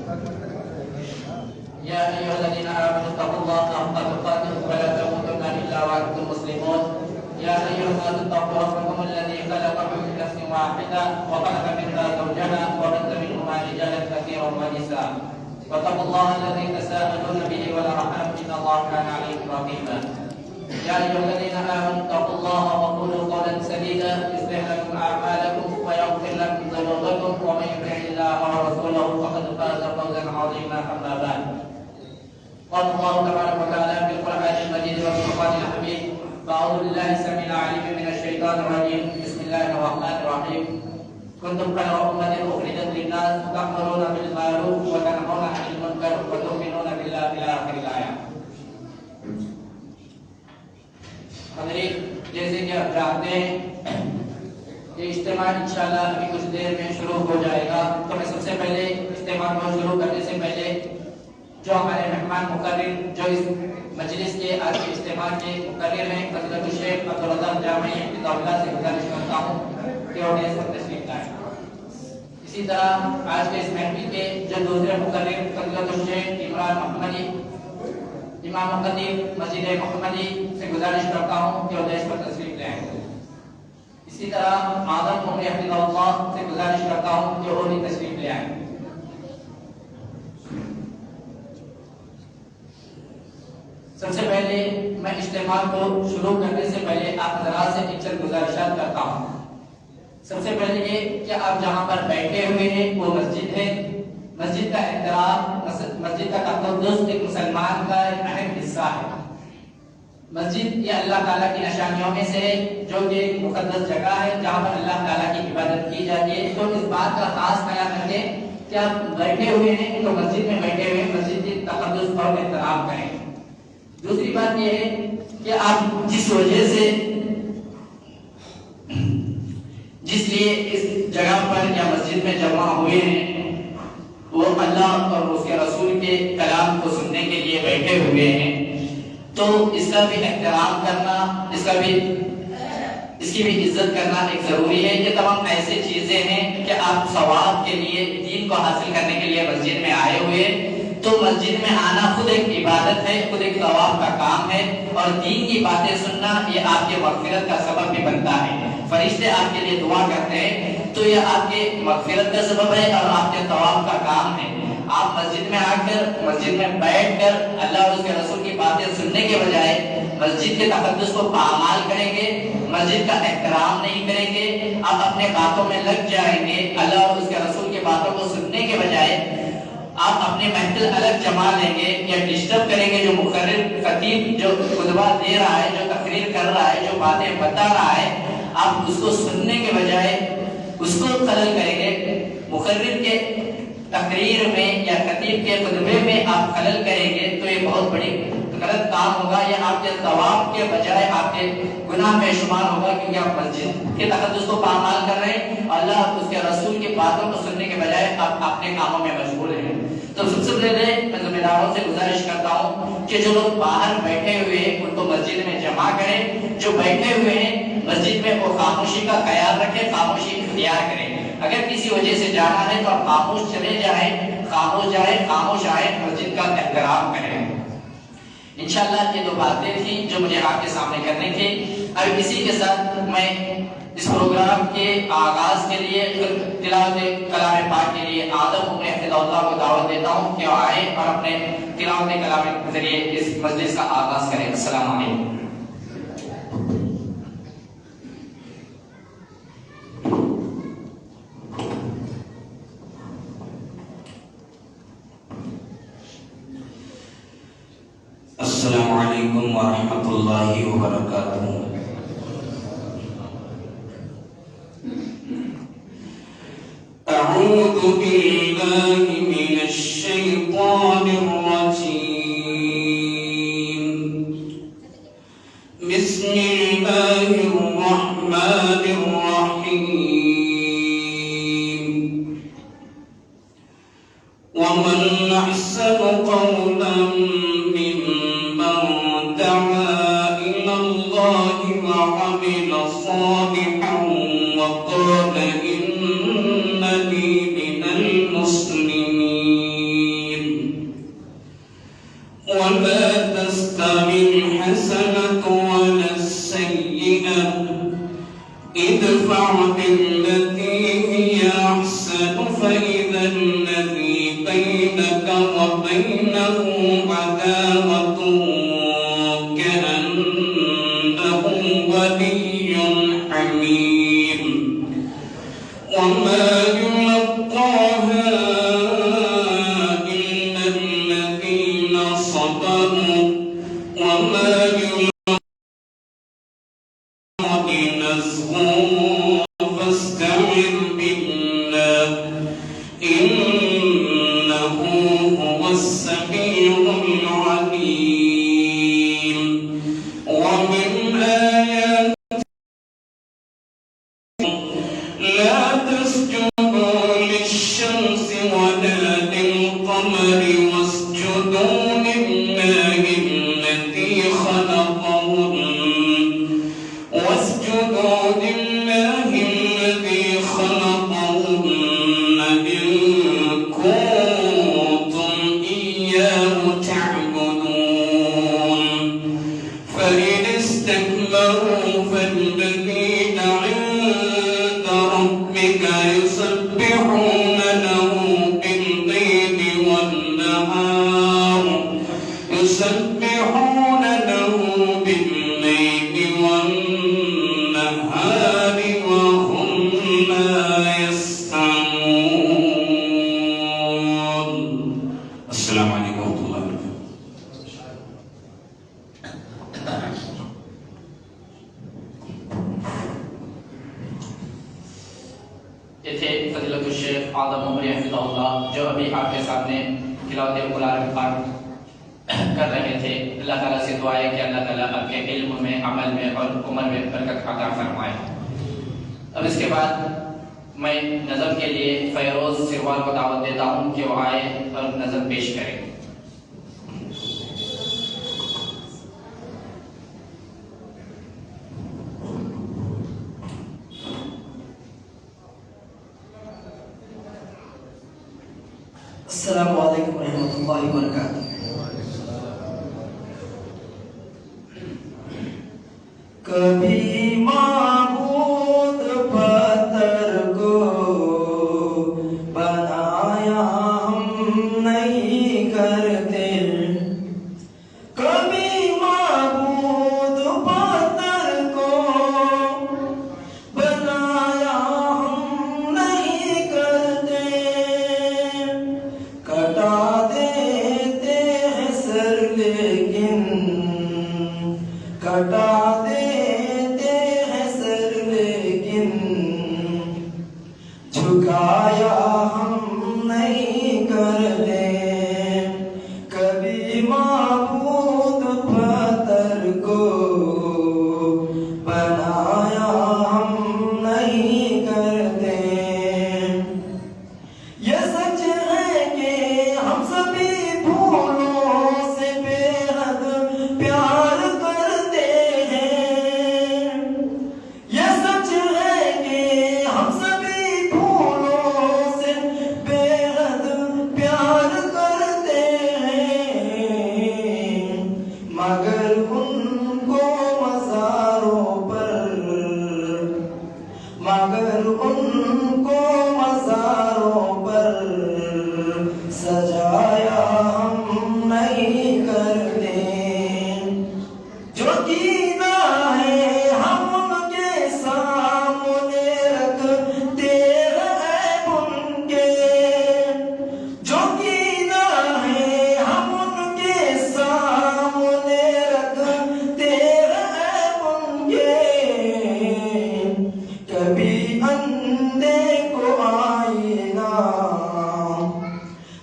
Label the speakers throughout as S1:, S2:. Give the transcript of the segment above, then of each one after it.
S1: يا أيها الذين آمنوا اتقوا الله حق تقاته ولا تموتن إلا وأنتم مسلمون. يا أيها الناس اتقوا ربكم الذي خلقكم من نفس واحدة وخلق منها زوجها وبث منهما رجالا كثيرا ونساء. واتقوا الله الذي تساءلون به والأرحام إن الله كان عليكم رقيبا. يا أيها الذين آمنوا اتقوا الله وقولوا قولا سديدا يصلح لكم أعمالكم ويغفر لكم ذنوبكم ومن يطع الله ورسوله فقد فاز فوزا عظيما. أما بعد، قال الله تبارك وتعالى في القرآن المجيد والفرقان الحميد: أعوذ بالله السميع العليم من الشيطان الرجيم. بسم الله الرحمن الرحيم. كنتم خير أمة أخرجت للناس تأمرون بالمعروف وتنهون عن المنكر وتؤمنون بالله إلى آخر الآية. حضرین، جیسے کہ آپ جانتے ہیں یہ اجتماع انشاءاللہ ابھی کچھ دیر میں شروع ہو جائے گا، تو میں سب سے پہلے اجتماع کو شروع کرنے سے پہلے جو ہمارے مہمان مقرر جو اس مجلس کے آج کے اجتماع کے مقرر ہیں حضرت الشیخ عبدالرزاق جامعی حفظہ اللہ سے گزارش کرتا ہوں کہ انہیں اس پر تشریف لائیں۔ اسی طرح آج کے اس محفل کے جو دوسرے مقرر حضرت الشیخ عمران محمدی امام خطیب مسجد محمدی سے گزارش کرتا ہوں کہ وہ دیش پر تشریف لے آئیں۔ اسی طرح آدم عمر حفظہ اللہ سے گزارش کرتا ہوں کہ وہ بھی تشریف لے آئیں۔ سب سے پہلے میں اجتماع کو شروع کرنے سے پہلے آپ حضرات سے ایک چند گزارشات کرتا ہوں۔ سب سے پہلے یہ کہ آپ جہاں پر بیٹھے ہوئے ہیں وہ مسجد ہے۔ مسجد کا احترام، مسجد کا تقدس ایک مسلمان کا ایک اہم حصہ ہے۔ مسجد یہ اللہ تعالیٰ کی نشانیوں میں سے ہے جو کہ ایک مقدس جگہ ہے جہاں پر اللہ تعالیٰ کی عبادت کی جاتی ہے۔ تو اس بات کا خاص خیال رکھیں کہ آپ بیٹھے ہوئے ہیں تو مسجد میں بیٹھے ہوئے مسجد کی تقدس اور احترام کریں۔ دوسری بات یہ ہے کہ آپ جس وجہ سے جس لیے اس جگہ پر یا مسجد میں جمع ہوئے ہیں وہ اللہ اور اس کے رسول کے کلام کو سننے کے لیے بیٹھے ہوئے ہیں، تو اس کا بھی احترام کرنا، اس کی بھی عزت کرنا ایک ضروری ہے۔ یہ تمام ایسی چیزیں ہیں کہ آپ ثواب کے لیے، دین کو حاصل کرنے کے لیے مسجد میں آئے ہوئے، تو مسجد میں آنا خود ایک عبادت ہے، خود ایک ثواب کا کام ہے، اور دین کی باتیں سننا یہ آپ کے مغفرت کا سبب بھی بنتا ہے۔ فرشتے آپ کے لیے دعا کرتے ہیں تو یہ آپ کے مغفرت کا سبب ہے اور آپ کے ثواب کا کام ہے۔ آپ مسجد میں آ کر، مسجد میں بیٹھ کر اللہ اور اس کے رسول کی باتیں سننے کے بجائے مسجد کے تقدس کو پامال کریں گے، مسجد کا احترام نہیں کریں گے، آپ اپنے باتوں میں لگ جائیں گے، اللہ اور اس کے رسول کی باتوں کو سننے کے بجائے آپ اپنے محفل الگ جما لیں گے یا ڈسٹرب کریں گے جو مقرر خطیب جو خطبہ دے رہا ہے، جو تقریر کر رہا ہے، جو باتیں بتا رہا ہے، آپ اس کو سننے کے بجائے اس کو خلل کریں گے۔ مقرر کے تقریر میں یا خطیب کے خطبے میں آپ خلل کریں گے تو یہ بہت بڑی غلط کام ہوگا، یا آپ کے ثواب کے بجائے آپ کے گناہ میں شمار ہوگا، کیونکہ آپ مسجد کے تقدس کو پامال کر رہے ہیں، اللہ اس کے رسول کی باتوں کو سننے کے بجائے آپ اپنے کاموں میں مشغول ہیں۔ تو سب سے پہلے میں ذمہ داروں سے گزارش کرتا ہوں کہ جو لوگ باہر بیٹھے ہوئے ہیں ان کو مسجد میں جمع کریں، جو بیٹھے ہوئے ہیں مسجد میں وہ خاموشی کا خیال رکھیں، خاموشی اختیار کریں۔ اگر کسی وجہ سے جانا ہے تو آپ خاموش چلے جائیں، خاموش جائیں، خاموش آئیں، مسجد کا احترام کریں۔ انشاءاللہ یہ دو باتیں تھیں جو مجھے آپ کے سامنے کرنی تھی۔ اب اسی کے ساتھ میں اس پروگرام کے آغاز کے لیے تلاوت کلام پاک کے لیے آدم عمر حفظہ اللہ کو دعوت دیتا ہوں کہ آئیں اور اپنے تلاوت کلام کے ذریعے اس مجلس کا آغاز کریں۔ السلام علیکم۔
S2: السلام علیکم ورحمۃ اللہ وبرکاتہ۔ اعوذ باللہ من الشیطان الرجیم، بسم اللہ الرحمن الرحیم، ومن احسن قولا وعمل صالحا وقال إنني من المسلمين۔ الحسنة ولا السيئة ادفع بالتي هي أحسن فإذا الذي بينك وبينه عداوة كأنه ولي حميم وما يلقاها إلا الذين صبروا وما نزغوا فاستعذ بالله إنه هو السميع العليم ومن آياته لا تسجدوا للشمس ولا للقمر واسجدوا لله الذي خلقهن واسجدوا لله الذي خلقهن إن كنتم إياه تعبدون فإن استكبروا فالذين عند ربك يسبحون له بالليل والنهار يسبحون له بالليل والنهار وهم لا يسأمون. السلام عليكم ورحمة الله وبركاته.
S1: یہ تھے فضیلت الشیخ آدم عمری حفظہ اللہ جو ابھی آپ کے سامنے تلاوت قرآن پاک کر رہے تھے. اللہ تعالیٰ سے دعا ہے کہ اللہ تعالیٰ آپ کے علم میں عمل میں اور عمر میں برکت عطا فرمائے. اب اس کے بعد میں نظم کے لیے فیروز سروال کو دعوت دیتا ہوں کہ وہ آئے اور نظم پیش کرے.
S3: السلام علیکم ورحمۃ اللہ وبرکاتہ. کبھی معبود پتھر کو بنایا ہم نہیں کرتے. کبھی معبود پتھر کو بنایا ہم نہیں کرتے. کٹا دیتے ہیں سر لیکن کٹا دیتے ہیں سر لیکن جھکایا ہم نہیں کرتے. کبھی معبود پتھر کو بنایا ہم نہیں کرتے. یہ سچ ہے کہ ہم سبھی پھولوں سے بے حد پیار کرتے ہیں. یہ سچ ہے کہ ہم سبھی پھولوں سے بے حد پیار کرتے ہیں. مگر ان کو مزاروں پر سجایا ہم نہیں کرتے. جو کینا ہے ہم ان کے سامنے رکھتے ہیں ان کے. جو کینا ہے ہم ان کے سامنے رکھتے ہیں ان کے. کبھی اندھے کو آئینہ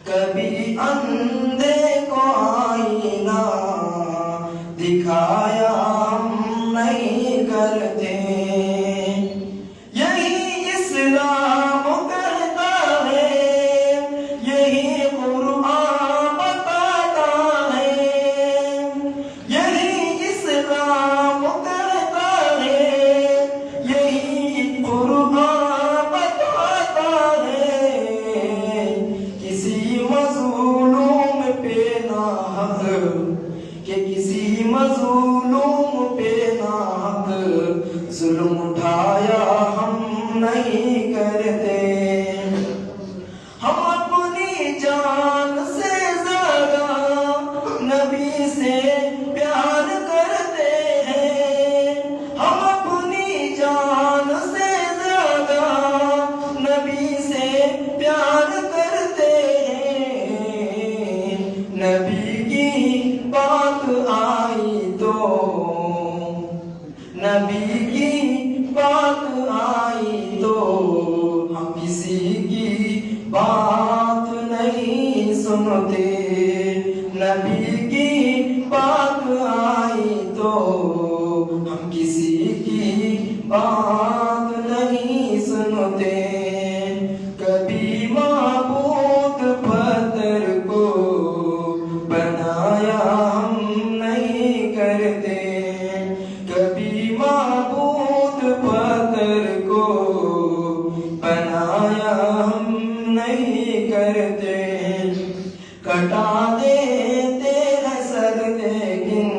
S3: کبھی اندھے کو آئینہ دکھایا ہم نہیں کرتے. یہی اسلام کہتا ہے یہی قرآن بتاتا ہے. یہی اسلام کہتا ہے یہی قرآن بتاتا ہے. کسی مظلوم پہ نہ حق کہ کسی مظلوم نبی کی بات آئی تو نبی کی بات آئی تو ہم کسی کی بات نہیں سنتے نبی کی بات آئی تو ہم کسی کی بات نہیں سنتے کبھی معبود پتھر کو بنایا ہم نہیں کرتے کبھی معبود پتھر کو بنایا ہم نہیں کرتے کٹا دیتے ہیں سر لیکن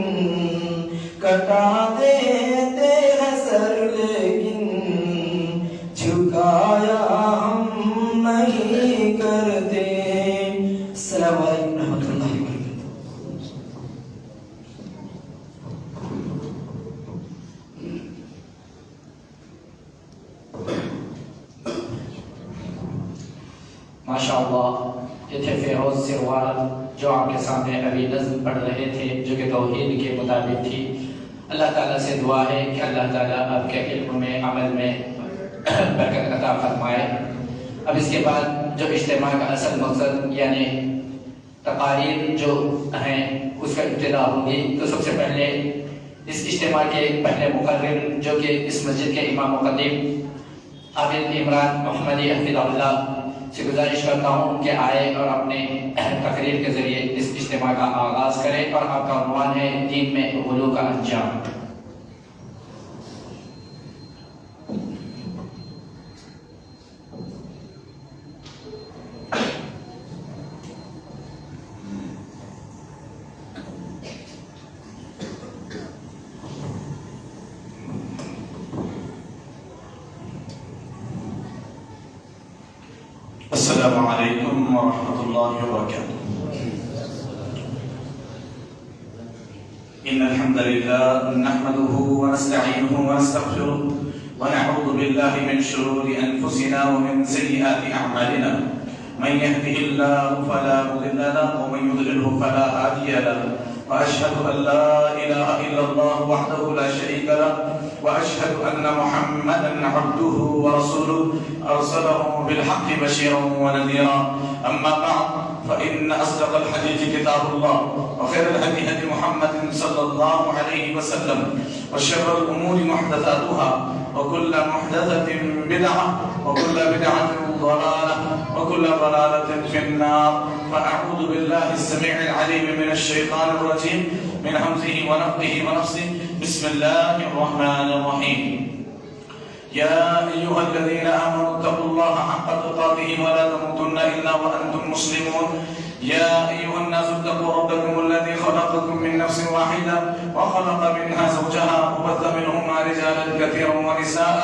S3: کٹا دیتے ہیں سر لیکن جھکایا ہم نہیں کرتے السلام علیکم رحمۃ اللہ وبرکاتہ
S1: ماشاءاللہ یہ تھے فیروز سروال جو آپ کے سامنے ابھی نظم پڑھ رہے تھے جو کہ توحید کے مطابق تھی اللہ تعالیٰ سے دعا ہے کہ اللہ تعالیٰ آپ کے علم میں عمل میں برکت عطا فرمائے اب اس کے بعد جو اجتماع کا اصل مقصد یعنی تقاریر جو ہیں اس کا ابتدا ہوگی تو سب سے پہلے اس اجتماع کے پہلے مقرر جو کہ اس مسجد کے امام مقدم عابد عمران محمدی حفظہ اللہ سے گزارش کرتا ہوں کہ آئے اور اپنے تقریر کے ذریعے اس اجتماع کا آغاز کرے اور آپ کا عنوان ہے دین میں غلو کا انجام
S4: السلام علیکم ورحمۃ اللہ وبرکاتہ ان الحمد للہ نحمده ونستعینه ونستغفره ونعوذ باللہ من شرور انفسنا ومن سیئات اعمالنا من يهده الله فلا مضل له ومن يضلله فلا هادي له واشهد ان لا اله الا الله وحده لا شريك له واشهد ان محمدا عبده ورسوله ارسله بالحق بشيرا ونذيرا اما بعد فان اصدق الحديث كتاب الله وخير الهدي هدي محمد صلى الله عليه وسلم وشر الامور محدثاتها وكل محدثه بدعه وكل بدعه ضلاله وكل ضلاله في النار فاعوذ بالله السميع العليم من الشيطان الرجيم من همزه ونفخه ونفثه بسم الله الرحمن الرحيم يا أيها الذين آمنوا اتقوا الله حق تقاته ولا تموتن إلا وأنتم مسلمون يا أيها الناس اتقوا ربكم الذي خلقكم من نفس واحدة وخلق منها زوجها وبث منهما رجالا كثيرا ونساء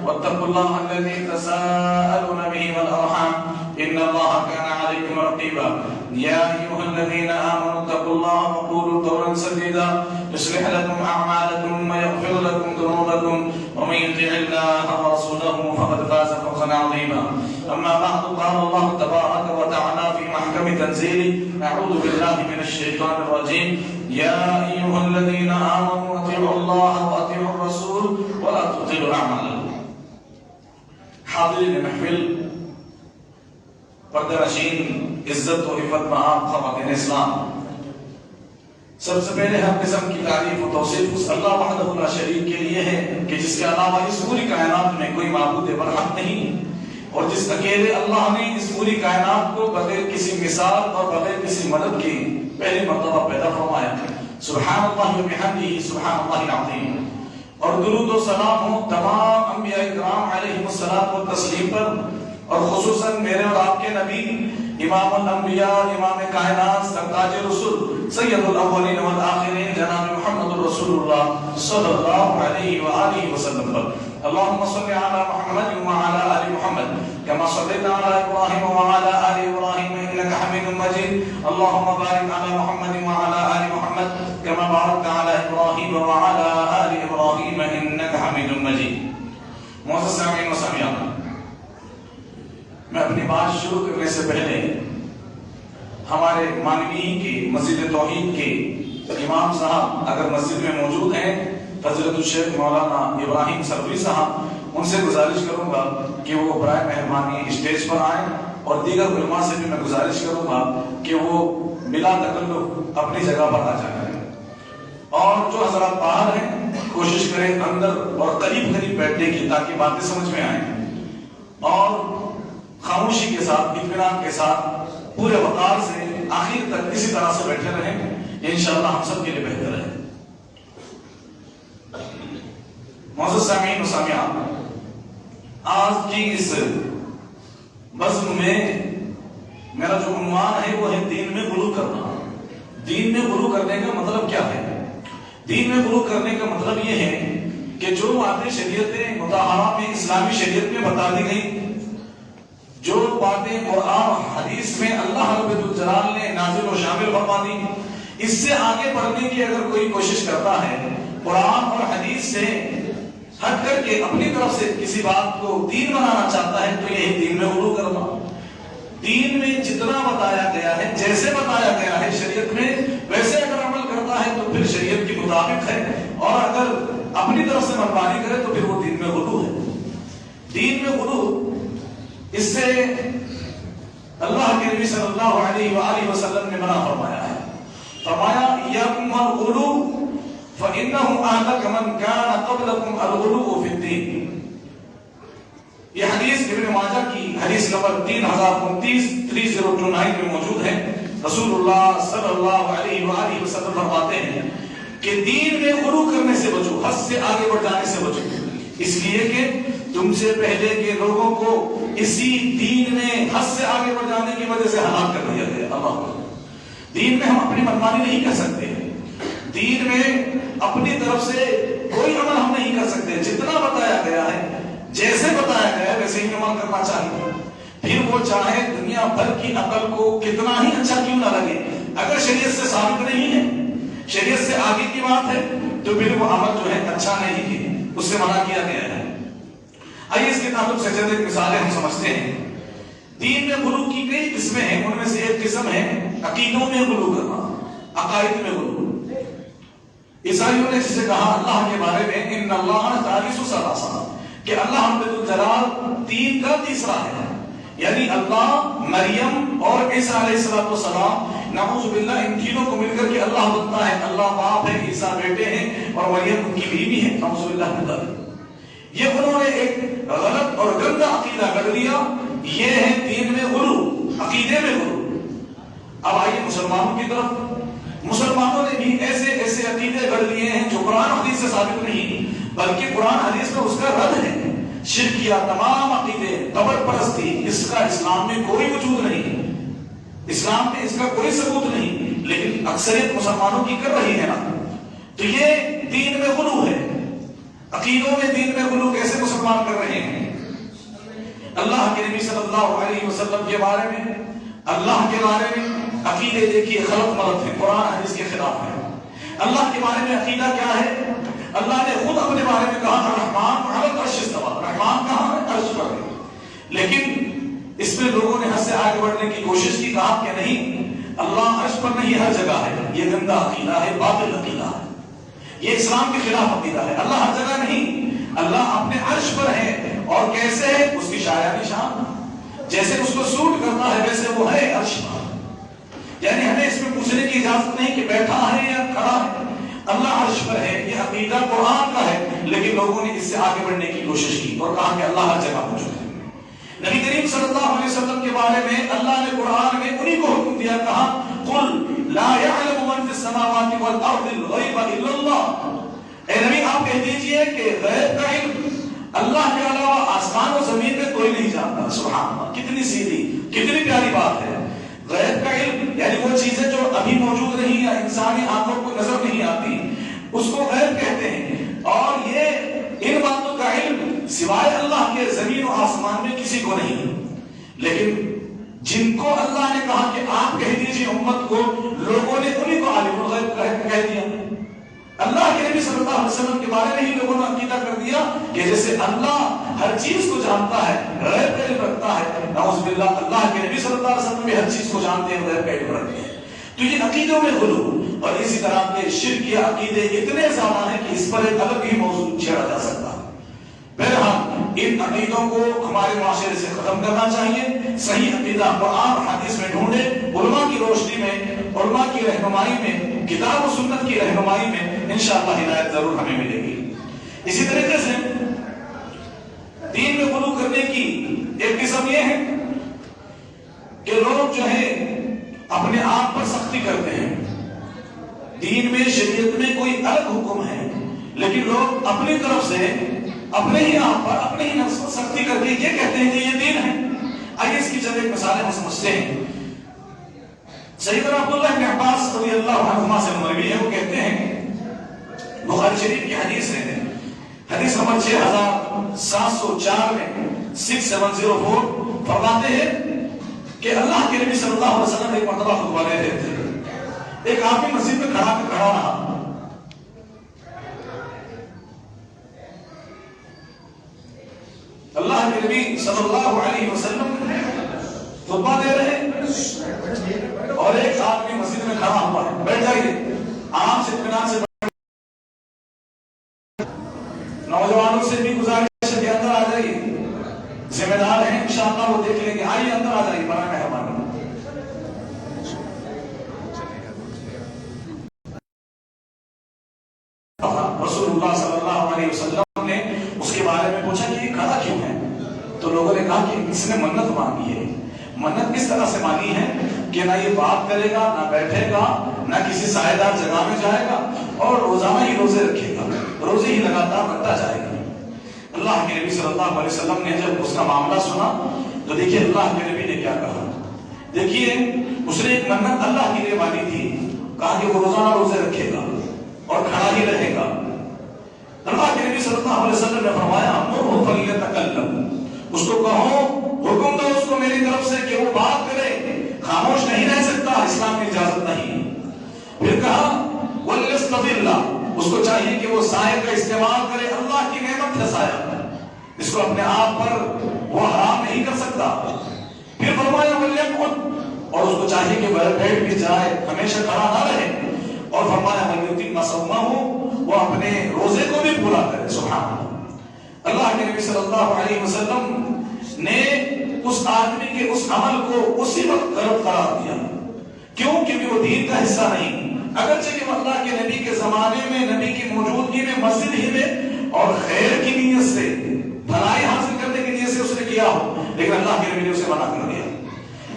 S4: واتقوا الله الذي تساءلون به والأرحام إن الله كان عليكم رقيبا يا أيها الذين آمنوا اتقوا الله وقولوا قولا سديدا يصلح لكم أعمالكم ويغفر لكم ذنوبكم ومن يطع الله ورسوله فقد فاز فوزا عظيما أما بعد قال الله تبارك وتعالى في محكم تنزيله أعوذ بالله من الشيطان الرجيم يا أيها الذين آمنوا أطيعوا الله وأطيعوا الرسول ولا تبطلوا أعمالكم حاضرین محفل پردہ نشین عزت و عفت مآب خواتین اسلام سب سے پہلے ہر قسم کی تعریف و توصیف اس اللہ وحدہ لا شریک کے لیے ہے کہ جس کے علاوہ اس پوری کائنات میں کوئی معبود برحق نہیں اور جس اکیلے اللہ نے اس پوری کائنات کو بغیر کسی مثال اور بغیر کسی مدد کی پہلی مرتبہ پیدا فرمایا سبحان اللہ و بحمدہ سبحان اللہ العظیم اور درود و سلام ہو تمام انبیاء کرام علیہم الصلوۃ والتسلیم پر اور خصوصاً میرے اور آپ کے نبی امام الانبیاء امام کائنات سرتاج رسول سید الاولین والآخرین جناب محمد رسول اللہ صلی اللہ علیہ وآلہ وسلم پر اللہم صلی علی محمد وعلی آل محمد كما صليت على إبراهيم وعلى آل إبراهيم إنك حميد مجيد اللهم بارك على محمد وعلى آل محمد كما باركت على إبراهيم وعلى آل إبراهيم إنك حميد مجيد معزز سامعین و سامعات میں اپنی بات شروع کرنے سے پہلے ہمارے مانوی کے مسجد توحید کے امام صاحب اگر مسجد میں موجود ہیں، حضرت الشیخ مولانا ابراہیم سلفی صاحب، ان سے گزارش کروں گا کہ وہ برائے مہربانی اسٹیج پر آئیں، اور دیگر علماء سے بھی میں گزارش کروں گا کہ وہ بلا تکلف اپنی جگہ پر آ جائیں، اور جو حضرات باہر ہیں کوشش کریں اندر اور قریب قریب بیٹھنے کی تاکہ باتیں سمجھ میں آئیں، اور خاموشی کے ساتھ اطمینان کے ساتھ پورے وقار سے آخر تک اسی طرح سے بیٹھے رہیں، انشاءاللہ ہم سب کے لیے بہتر ہے۔ معزز سامعین و سامعات، آج کی اس بزم میں میرا جو عنوان ہے وہ ہے دین میں غلو کرنا۔ دین میں غلو کرنے کا مطلب کیا ہے؟ دین میں غلو کرنے کا مطلب یہ ہے کہ جو باتیں شریعت مطہرہ میں، اسلامی شریعت میں بتا دی گئی، جو باتیں قرآن و حدیث میں اللہ رب الجلال نے نازل و شامل فرما دی، اس سے آگے بڑھنے کی اگر کوئی کوشش کرتا ہے، قرآن اور حدیث سے ہٹ کر کے اپنی طرف سے کسی بات کو دین بنانا چاہتا ہے، تو یہی دین میں غلو کرنا۔ دین میں جتنا بتایا گیا ہے، جیسے بتایا گیا ہے شریعت میں، ویسے اگر عمل کرتا ہے تو پھر شریعت کے مطابق ہے، اور اگر اپنی طرف سے منمانی کرے تو پھر وہ دین میں غلو ہے۔ دین میں غلو، اس سے اللہ کے نبی صلی اللہ علیہ وآلہ وسلم نے منع فرمایا ہے۔ فرمایا اِيَّاكُمْ وَالْغُلُوَّ فَإِنَّهُ أَهْلَكَ مَنْ كَانَ قَبْلَكُمْ الْغُلُوُّ فِي الدِّينِ۔ یہ حدیث ابن ماجہ کی حدیث نمبر 3029 میں موجود ہے۔ رسول اللہ صلی اللہ علیہ وآلہ وسلم فرماتے ہیں کہ دین میں غلو کرنے سے بچو، حد سے آگے بڑھ جانے سے بچو، اس لیے کہ تم سے پہلے کے لوگوں کو اسی دین میں حد سے آگے بڑھ جانے کی وجہ سے ہلاک کر دیا گیا۔ اللہ، دین میں ہم اپنی منمانی نہیں کر سکتے، دین میں اپنی طرف سے کوئی عمل ہم نہیں کر سکتے۔ جتنا بتایا گیا ہے، جیسے بتایا گیا ہے ویسے ہی عمل کرنا چاہیے، پھر وہ چاہے دنیا بھر کی عقل کو کتنا ہی اچھا کیوں نہ لگے، اگر شریعت سے ثابت نہیں ہے، شریعت سے آگے کی بات ہے، تو پھر وہ عمل جو ہے اچھا نہیں ہے، اس سے منع کیا گیا ہے۔ آئیے اس کے تعلق سے چند ایک مثالیں ہم سمجھتے ہیں۔ دین میں غلو کی کئی قسمیں ہیں، ان میں سے ایک قسم ہے عقیدوں میں غلو کرنا، عقائد میں غلو۔ عیسائیوں نے جسے کہا اللہ کے بارے میں ان اللہ ثالث ثلاثہ، کہ اللہ رب الجلال تین کا تیسرا ہے، یعنی اللہ، مریم اور عیسیٰ علیہ السلام، نعوذ باللہ ان تینوں کو مل کر کے اللہ بنتا ہے۔ اللہ باپ ہے، عیسیٰ بیٹے ہیں، اور مریم ان کی بیوی ہے، نعوذ باللہ من ذلک۔ یہ انہوں نے ایک غلط اور گندا عقیدہ کر لیا، یہ ہے دین میں غلو، عقیدے میں غلو۔ اب آئیے مسلمانوں کی طرف۔ مسلمانوں نے بھی ایسے ایسے عقیدے گھڑ لیے ہیں جو قرآن حدیث سے ثابت نہیں، بلکہ قرآن حدیث میں اس کا رد ہے۔ شرک یا تمام عقیدے، قبر پرستی، اس کا اسلام میں کوئی وجود نہیں، اسلام میں اس کا کوئی ثبوت نہیں، لیکن اکثریت مسلمانوں کی کر رہی ہے نا، تو یہ دین میں غلو ہے۔ عقیدوں میں دین میں غلو کیسے مسلمان کر رہے ہیں؟ اللہ کے نبی صلی اللہ علیہ وسلم کے بارے میں، اللہ کے بارے میں عقیدے دیکھیے غلط ملت ہے، قرآن حدیث کے خلاف ہے۔ اللہ کے بارے میں عقیدہ کیا ہے؟ اللہ نے خود اپنے بارے میں کہا الرحمن علی العرش استوى، رحمان کہاں ہے؟ عرش پر ہے۔ لیکن اس میں لوگوں نے حد سے آگے بڑھنے کی کوشش کی، کہا کہ نہیں، اللہ عرش پر نہیں، ہر جگہ ہے۔ یہ گندا عقیدہ ہے، باطل عقیدہ ہے، یہ اسلام کے خلاف عقیدہ ہے۔ اللہ ہر جگہ نہیں، اللہ اپنے عرش پر ہے، اور کیسے ہے؟ اس کی شاعر نشان، جیسے اس کو سوٹ کرتا ہے ویسے وہ ہے عرش پر۔ یعنی ہمیں اس میں پوچھنے کی اجازت نہیں کہ بیٹھا ہے یا کھڑا ہے، اللہ عرش پر ہے۔ یہ عقیدہ قرآن کا ہے، لیکن لوگوں نے اس سے آگے بڑھنے کی کوشش کی اور کہا کہ اللہ ہر جگہ موجود ہے۔ نبی کریم صلی اللہ علیہ وسلم کے بارے میں اللہ نے قرآن میں انہی کو حکم دیا، کہا قل لا يعلم من في السماوات والارض الغیب الا اللہ۔ اے نبی آپ کہہ دیجئے کہ غیب کا علم اللہ کے علاوہ آسمان و زمین میں کوئی نہیں جانتا۔ سبحان اللہ، کتنی سیدھی، کتنی پیاری بات ہے۔ غیب کا علم یعنی وہ چیزیں جو ابھی موجود نہیں یا انسانی آنکھوں کو نظر نہیں آتی، اس کو غیب کہتے ہیں۔ اور یہ ان باتوں کا علم سوائے اللہ کے زمین و آسمان میں کسی کو نہیں، لیکن جن کو اللہ نے کہا کہ آپ کہہ دیجئے امت کو، لوگوں نے انہی کو عالم الغیب کہہ دیا۔ اللہ کے نبی صلی اللہ علیہ وسلم کے بارے میں ہی لوگوں نے عقیدہ کر دیا کہ جیسے اللہ ہر چیز کو جانتا ہے، غیب کا علم رکھتا ہے، نعوذ باللہ اللہ کے نبی صلی اللہ علیہ وسلم بھی ہر چیز کو جانتے ہیں، غیب کا علم رکھتے ہیں۔ تو یہ عقیدوں میں غلو اور اسی طرح کے شرک کے عقیدے اتنے زیادہ ہیں کہ اس پر ایک الگ ہی موضوع چھیڑا جا سکتا ہے۔ بہرحال ان عقیدوں کو ہمارے معاشرے سے ختم کرنا چاہیے، صحیح عقیدہ قرآن حدیث میں ڈھونڈے، علماء کی روشنی میں، علماء کی رہنمائی میں، کتاب و سنت کی رہنمائی میں انشاءاللہ ہدایت ضرور ہمیں ملے گی۔ اسی طریقے سے دین میں غلو کرنے کی ایک قسم یہ ہے کہ لوگ جو ہے اپنے آپ پر سختی کرتے ہیں۔ دین میں شریعت میں کوئی الگ حکم ہے، لیکن لوگ اپنی طرف سے اپنے ہی آپ پر، اپنے ہی نفس پر سختی کر کے یہ کہتے ہیں کہ یہ دین ہے۔ آئیے اس کی چند ایک مثالیں ہم سمجھتے ہیں۔ سیدنا عبداللہ بن عباس رضی اللہ عنہما سے مروی ہے، وہ کہتے ہیں، بخاری شریف کی حدیث ہے، حدیث نمبر 6704 میں 6704 فرماتے ہیں کہ اللہ کے نبی صلی اللہ علیہ وسلم ایک مرتبہ خطبہ دے رہے تھے، ایک آدمی مسجد میں کھڑا رہا، اللہ کے نبی صلی اللہ علیہ وسلم خطبہ دے رہے ہیں اور ایک آدمی مسجد میں کھڑا ہوا ہے، بیٹھ جائیے، آرام سے اطمینان سے، نوجوانوں سے بھی گزارش ہے کہ اندر آ جائیے، ذمہ دار ہیں انشاءاللہ وہ دیکھ لیں گے، آئیے اندر آ جائیے، برائے مہربانی۔ رسول اللہ صلی اللہ علیہ وسلم نے اس کے بارے میں پوچھا کہ یہ کھڑا کیوں ہے؟ تو لوگوں نے کہا کہ اس نے منت مانگی ہے۔ منت کس طرح سے مانی ہے کہ نہ یہ بات کرے گا، نہ بیٹھے گا، نہ کسی سائے دار جگہ میں جائے گا، اور روزانہ ہی روزے رکھے گا، روزے ہی لگاتار رکھتا جائے گا۔ اللہ کے نبی صلی اللہ علیہ وسلم نے جب اس کا معاملہ سنا تو دیکھیے اللہ کے نبی نے کیا کہا، دیکھیے اس نے ایک منت اللہ کے لیے مانی تھی، کہا کہ وہ روزانہ روزے رکھے گا اور کھڑا ہی رہے گا۔ اللہ کے نبی صلی اللہ علیہ وسلم نے فرمایا مرہ فلیتکلم، اس کو کہو، حکم دو اس کو میری طرف سے کہ وہ بات کرے، خاموش نہیں رہ سکتا، اسلام کی اجازت نہیں۔ پھر کہا ولیستظل، اس کو چاہیے کہ وہ سائے کا استعمال کرے، اللہ کی نعمت ہے سایہ، اس کو اپنے آپ پر وہ حرام نہیں کر سکتا۔ پھر فرمایا ولیقعد، اور اس کو چاہیے کہ بیٹھ بھی جائے، ہمیشہ کھڑا نہ رہے، اور فرمایا ولیتم صومہ، وہ اپنے روزے کو بھی پورا کرے۔ سبحان اللہ۔ اللہ کے نبی صلی اللہ علیہ وسلم نے اس آدمی کے اس عمل کو اسی وقت غلط قرار دیا، کیوں؟ کیونکہ وہ دین کا حصہ نہیں، اگرچہ کہ اللہ کے نبی کے زمانے میں، نبی کی موجودگی میں، مسجد ہی میں، اور خیر کی نیت سے، بھلائی حاصل کرنے کی نیت سے اس نے کیا ہو، لیکن اللہ کے نبی نے اسے منع کر دیا۔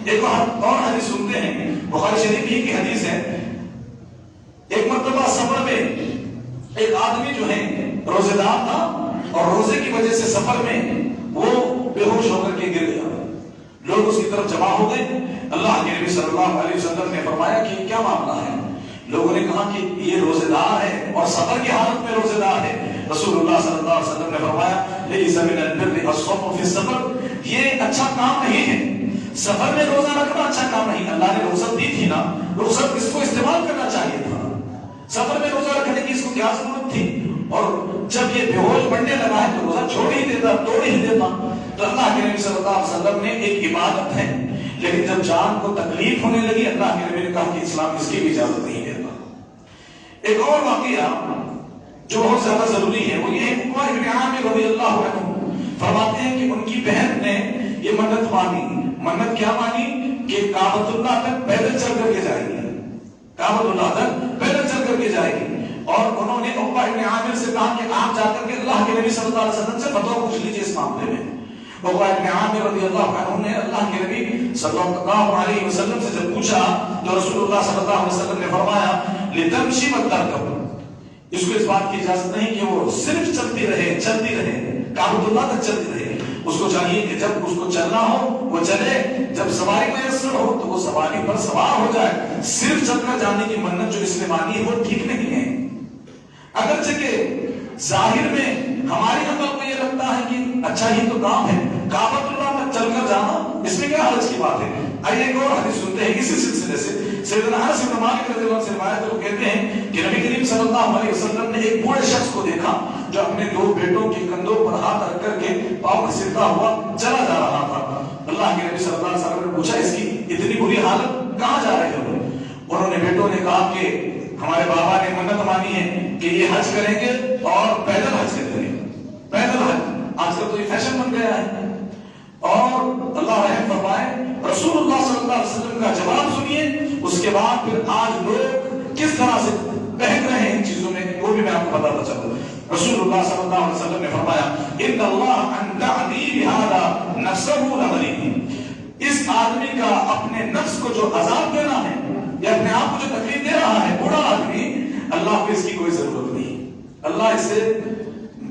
S4: ایک اور حدیث سنتے ہیں، بخاری شریف ہی کی حدیث ہے، ایک مرتبہ سفر میں ایک آدمی جو ہے روزے دار تھا، اور روزے کی وجہ سے سفر میں وہ بے ہوش ہو کر کے گر گیا، لوگ اس کی طرف جمع ہو گئے۔ اللہ کے نبی صلی اللہ علیہ وسلم نے فرمایا کہ کیا معاملہ ہے؟ لوگوں نے کہا کہ یہ روزے دار ہے اور سفر کی حالت میں روزے دار ہے۔ رسول اللہ صلی اللہ علیہ وسلم نے فرمایا لیس من البر الصوم فی السفر، یہ اچھا کام نہیں ہے، سفر میں روزہ رکھنا اچھا کام نہیں۔ اللہ نے رخصت دی تھی نا، رخصت اس کو استعمال کرنا چاہیے تھا، سفر میں روزہ رکھنے کی اس کو کیا ضرورت تھی؟ اور جب یہ بے ہوش پڑنے لگا ہے تو روزہ چھوڑ ہی دیتا، توڑ ہی دیتا۔ تو اللہ کے نبی صلی اللہ علیہ وسلم نے ایک عبادت ہے، لیکن جب جان کو تکلیف ہونے لگی اللہ کے نبی نے کہا کہ اسلام اس کی بھی اجازت نہیں دیتا۔ ایک اور واقعہ جو بہت زیادہ ضروری ہے وہ یہ ہے، عقبہ ابن عامر رضی اللہ عنہ فرماتے ہیں کہ ان کی بہن نے یہ منت مانی۔ منت کیا مانی؟ کہ کعبۃ اللہ تک پیدل چل کر کے جائے گی، کعبۃ اللہ تک پیدل چل کر کے جائے گی، اور انہوں نے عقبہ ابن عامر سے کہا کہ آپ جا کر کے اللہ کے نبی صلی اللہ علیہ وسلم سے فتویٰ پوچھ لیجیے اس معاملے میں۔ عقبہ ابن عامر رضی اللہ عنہ نے اللہ کے نبی صلی اللہ علیہ وسلم سے جب پوچھا تو رسول اللہ صلی اللہ علیہ وسلم نے فرمایا لتمشی وترکب، اس کو اس بات کی اجازت نہیں کہ وہ صرف چلتی رہے کعبۃ اللہ تک چلتی رہے، اس کو چاہیے کہ جب اس کو چلنا ہو وہ چلے، جب سواری میسر ہو تو وہ سواری پر سوار ہو جائے، صرف چل کر جانے کی منت جو اس نے مانی ہے وہ ٹھیک نہیں ہے۔ اگرچہ کہ ظاہر میں ہماری عقل کو یہ لگتا ہے کہ اچھا ہی تو کام ہے، کعبۃ اللہ تک چل کر جانا اس میں کیا حرج کی بات ہے۔ آئیے ایک اور حدیث سنتے ہیں اسی سلسلے سے، سیدنا انس بن مالک رضی اللہ عنہ سے روایت ہے، وہ کہتے ہیں کہ نبی کریم صلی اللہ علیہ وسلم نے ایک بوڑھے شخص کو دیکھا، جو اپنے 2 بیٹوں کے کندھوں پر ہاتھ رکھ کر کے پاؤں گھسیٹتا ہوا چلا جا رہا تھا۔ اللہ کے نبی صلی اللہ علیہ وسلم نے پوچھا اس کی اتنی بری حالت کہاں جا رہے ہو؟ انہوں نے بیٹوں نے کہا کہ ہمارے بابا نے منت مانی ہے کہ یہ حج کریں گے اور پیدل حج کریں گے۔ پیدل حج آج کل تو یہ فیشن بن گیا ہے۔ اور اللہ رحم فرمائے، رسول اللہ صلی اللہ علیہ وسلم کا جواب سنیے، اس کے بعد پھر آج لوگ کس طرح سے بہک رہے ہیں ان چیزوں میں وہ بھی میں آپ کو بتاتا چلوں۔ رسول اللہ صلی اللہ علیہ وسلم نے فرمایا ان اللہ ان تعذیب ھذا نفسہ لغنی، اس آدمی کا اپنے نفس کو جو عذاب دینا ہے یا اپنے آپ کو جو تکلیف دے رہا ہے بوڑھا آدمی، اللہ کو اس کی کوئی ضرورت نہیں، اللہ اس سے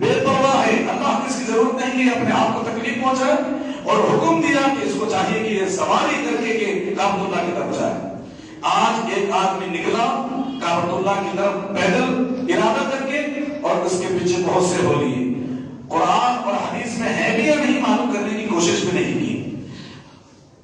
S4: بے پرواہ ہے، اللہ کو اس کی ضرورت نہیں ہے اپنے آپ کو تکلیف پہنچائے، اور حکم دیا کہ اس کو چاہیے کہ یہ سواری کر کے کعبۃ اللہ کی طرف جائے۔ آج ایک آدمی نکلا کعبۃ اللہ کی طرف پیدل ارادہ کر کے اور اس کے پیچھے بہت سے ہو لیے، قرآن اور حدیث میں ہے بھی یا نہیں معلوم کرنے کی کوشش بھی نہیں کی،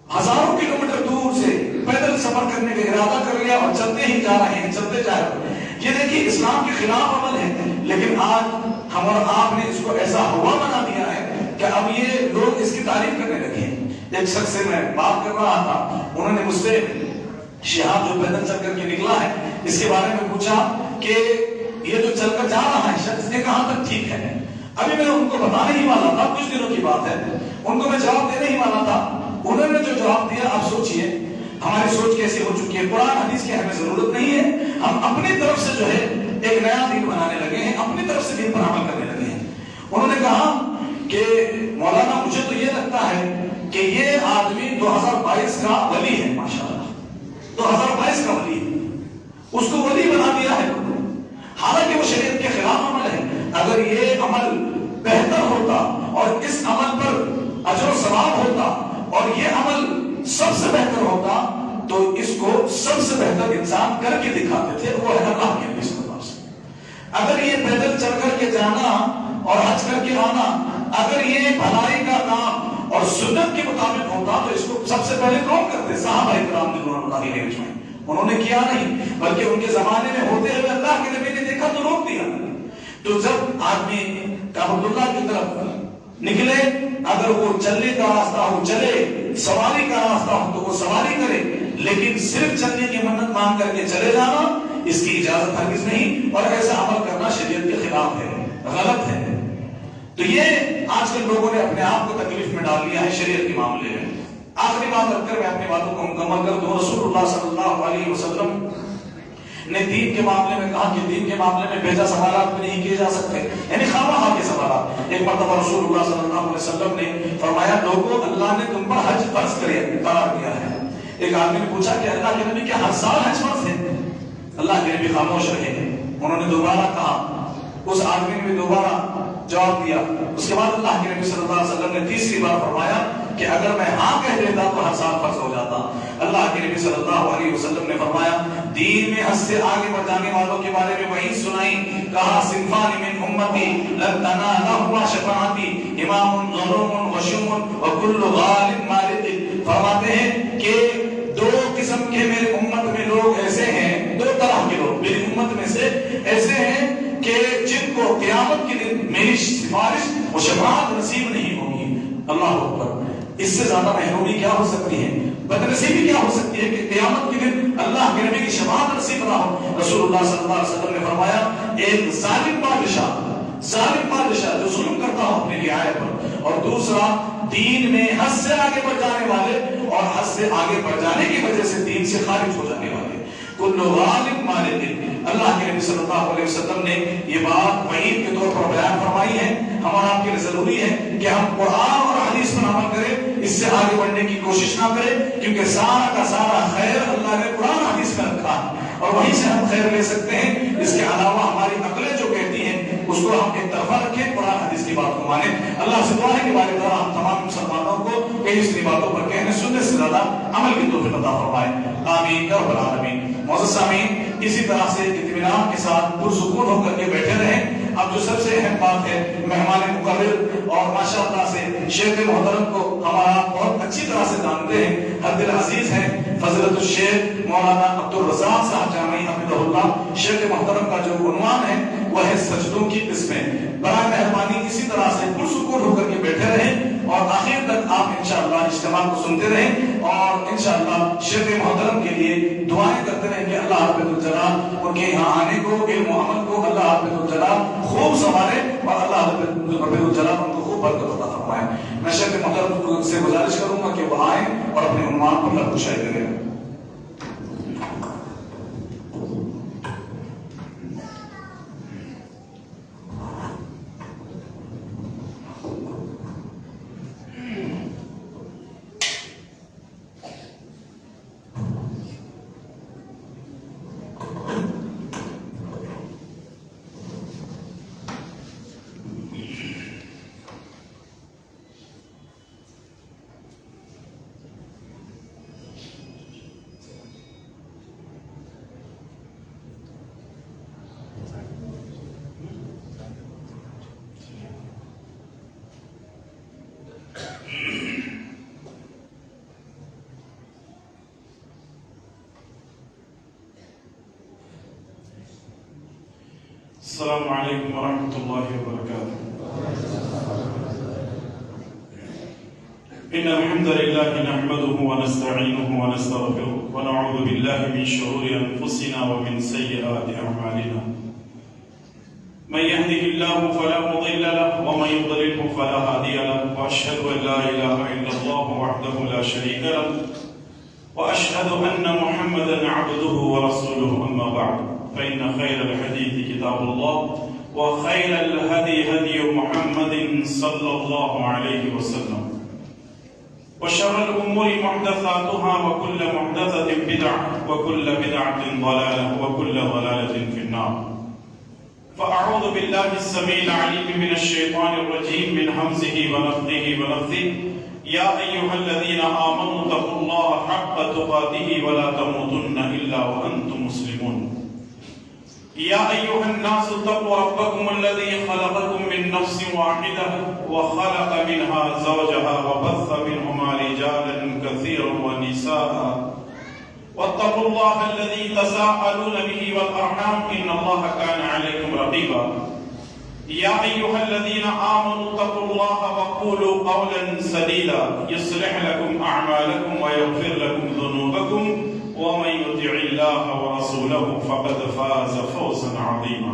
S4: ہزاروں کلومیٹر دور سے پیدل سفر کرنے کا ارادہ کر لیا اور چلتے ہی جا رہے ہیں، چلتے جا رہے ہیں۔ یہ دیکھیے اسلام کے خلاف عمل ہے، لیکن آج ہم اور آپ نے اس کو ایسا ہوا بنا دیا ہے کہ اب یہ لوگ اس کی تعریف کرنے لگے ہیں۔ ایک شخص سے میں بات کر رہا تھا، انہوں نے مجھ سے شہاب جو پیدل چل کر کے نکلا ہے اس کے بارے میں پوچھا کہ یہ جو چل کر جا رہا ہے شخص یہ کہاں تک ٹھیک ہے۔ ابھی میں ان کو بتانے ہی والا تھا، کچھ دنوں کی بات ہے، ان کو میں جواب دینے ہی والا تھا، انہوں نے جو جواب دیا آپ سوچئے ہماری سوچ کیسی ہو چکی ہے۔ قرآن حدیث کی ہمیں ضرورت نہیں ہے، ہم اپنی طرف سے جو ہے ایک نیا دین بنانے لگے ہیں، اپنی طرف سے دین پر عمل کرنے لگے ہیں۔ انہوں نے کہا کہ مولانا مجھے تو یہ لگتا ہے کہ یہ آدمی 2022 کا ولی ہے، ماشاءاللہ 2022 کا ولی ہے، اس کو ولی بنا دیا ہے، حالانکہ وہ شریعت کے خلاف عمل ہے۔ اگر یہ عمل بہتر ہوتا اور اس عمل پر اجر و ثواب ہوتا اور یہ عمل سب سے بہتر ہوتا تو اس کو سب سے بہتر انسان کر کے دکھاتے تھے، وہ ہے اللہ کے نبی صلی اللہ علیہ وسلم۔ اگر یہ پیدل چل کر کے جانا اور حج کر کے آنا اگر یہ بھلائی کا کام اور سنت کے مطابق ہوتا تو اس کو سب سے پہلے کون کرتے؟ صحابہ کرام رضوان اللہ علیہم اجمعین۔ انہوں نے کیا نہیں، بلکہ ان کے زمانے میں ہوتے ہوئے اللہ کے نبی نے دیکھا تو روک دیا۔ تو جب آدمی کعبۃ اللہ کی طرف نکلے، اگر وہ چلنے کا راستہ ہو چلے، سواری کا راستہ ہو تو وہ سواری کرے، لیکن صرف چلنے کی منت مانگ کر کے چلے جانا اس کی اجازت ہرگز نہیں، اور ایسا عمل کرنا شریعت کے خلاف ہے، غلط ہے۔ تو یہ آج کل لوگوں نے اپنے آپ کو تکلیف میں ڈال لیا ہے شریعت کے معاملے میں۔ آخری بات رکھ کر میں اپنی باتوں کو مکمل کر دوں۔ رسول اللہ صلی اللہ علیہ وسلم نے دین کے معاملے میں کہا کہ دین کے معاملے میں بیجا سوالات بھی نہیں کیے جا سکتے، یعنی خواہ کے سوالات۔ ایک مرتبہ رسول اللہ صلی اللہ علیہ وسلم نے فرمایا لوگوں اللہ نے تم پر حج فرض قرار دیا ہے۔ ایک آدمی نے پوچھا کہ اللہ کے نبی کیا ہر سال حج فرض ہے؟ اللہ کے نبی خاموش رہے، انہوں نے دوبارہ کہا، اس آدمی نے بھی دوبارہ جواب دیا۔ اس کے بعد اللہ کے نبی صلی اللہ علیہ وسلم نے تیسری بار فرمایا کہ اگر میں ہاں کہہ دیتا تو ہر سال فرض ہو جاتا۔ اللہ کے نبی صلی اللہ علیہ وسلم نے فرمایا دین میں حد سے آگے بڑھ جانے والوں کے بارے میں وحی سنائی، کہا صنفان من امتی لن تنالہما شفاعتی امام ظلوم وشوم وکل غال مالک۔ فرماتے ہیں کہ دو قسم کے میرے امت میں لوگ ایسے ہیں، دو طرح کے لوگ میری امت میں سے ایسے ہیں کہ جن کو قیامت کے دن میری سفارش و شفاعت نصیب نہیں ہوگی۔ اللہ اکبر، اس سے زیادہ محرومی کیا ہو سکتی ہے، بدنصیبی کیا ہو سکتی ہے کہ قیامت کے دن اللہ کے نبی کی شفاعت نصیب نہ ہو۔ رسول اللہ صلی اللہ علیہ وسلم نے فرمایا ایک ظالم بادشاہ جو ظلم کرتا ہو اپنی رعایا پر، اور دوسرا دین میں حد سے آگے بڑھ جانے والے اور حد سے آگے بڑھ جانے کی وجہ سے دین سے خارج ہو جانے والے، کل غالب مالک۔ اللہ کے نبی صلی اللہ علیہ وسلم نے یہ بات وعید کے طور پر بیان فرمائی ہے۔ ہمارا آپ کے لیے ضروری ہے کہ ہم قرآن اور حدیث پر عمل کریں، اس سے آگے بڑھنے کی کوشش نہ کریں، کیونکہ سارا کا سارا خیر اللہ نے قرآن حدیث میں رکھا ہے اور وہیں سے ہم خیر لے سکتے ہیں۔ اس کے علاوہ ہماری عقلیں جو کہتی ہیں اس کو ہم ایک طرفہ رکھیں، قرآن حدیث کی بات کو مانیں۔ اللہ سے دعا ہے کہ بارے تعالیٰ ہم تمام مسلمانوں کو کئی اس باتوں پر کہنے سننے سے زیادہ عمل کی توفیق عطا فرمائے، آمین یا رب العالمین۔ معزز سامعین، اسی طرح سے اطمینان کے ساتھ پرسکون ہو کر کے بیٹھے رہیں۔ اب جو سب سے اہم بات ہے، مہمان مقرر اور ماشاءاللہ سے شیخ محترم کو ہمارا بہت اچھی طرح سے جانتے ہیں، ہر دل عزیز ہیں، فضیلت الشیخ مولانا عبدالرزاق صاحب جامعی حفظہ اللہ۔ شیخ محترم کا جو عنوان ہے وہ ہے سجدوں کی قسمیں۔ برائے مہربانی اسی طرح سے پرسکون ہو کر کے بیٹھے رہیں اور آخر تک آپ انشاءاللہ اجتماع کو سنتے رہیں اور انشاءاللہ شیخ محترم کے لیے دعائیں کرتے رہیں کہ اللہ رب الجلال ان کے یہاں آنے کو، علم و عمل کو اللہ رب الجلال خوب سنوارے اور اللہ رب الجلال ان کو خوب برکت عطا فرمائے۔ میں شیخ محترم سے گزارش کروں گا کہ وہ آئیں اور اپنے عنوان پر لفظ شائع کریں۔
S5: السلام علیکم ورحمۃ اللہ وبرکاتہ۔ ان الحمد لله نحمده ونستعینه ونستغفره ونعوذ بالله من شرور انفسنا ومن سیئات اعمالنا، من يهده الله فلا مضل له ومن يضلل فلا هادي له، واشهد ان لا اله الا الله وحده لا شريك له، واشهد ان محمدا عبده ورسوله، اما بعد فإن خير الحديث كتاب الله، وخير الهدي هدي محمد صلى الله عليه وسلم، وشر الأمور محدثاتها، وكل محدثة بدعة، وكل بدعة ضلالة، وكل ضلالة في النار۔ فأعوذ بالله السميع العليم من الشيطان الرجيم من همزه ونفخه ونفثه، يا أيها الذين آمنوا اتقوا الله حق تقاته ولا تموتن إلا وأنتم مسلمون، يا أيها الناس اتقوا ربكم الذي خلقكم من نفس واحدة وخلق منها زوجها وبث منهما رجالا كثيرا ونساء، واتقوا الله الذي تساءلون به والأرحام إن الله كان عليكم رقيبا، يا أيها الذين آمنوا اتقوا الله وقولوا قولا سديدا يصلح لكم أعمالكم ويغفر لكم ذنوبكم، ومن يطع الله ورسوله فقد فاز فوزا عظيما۔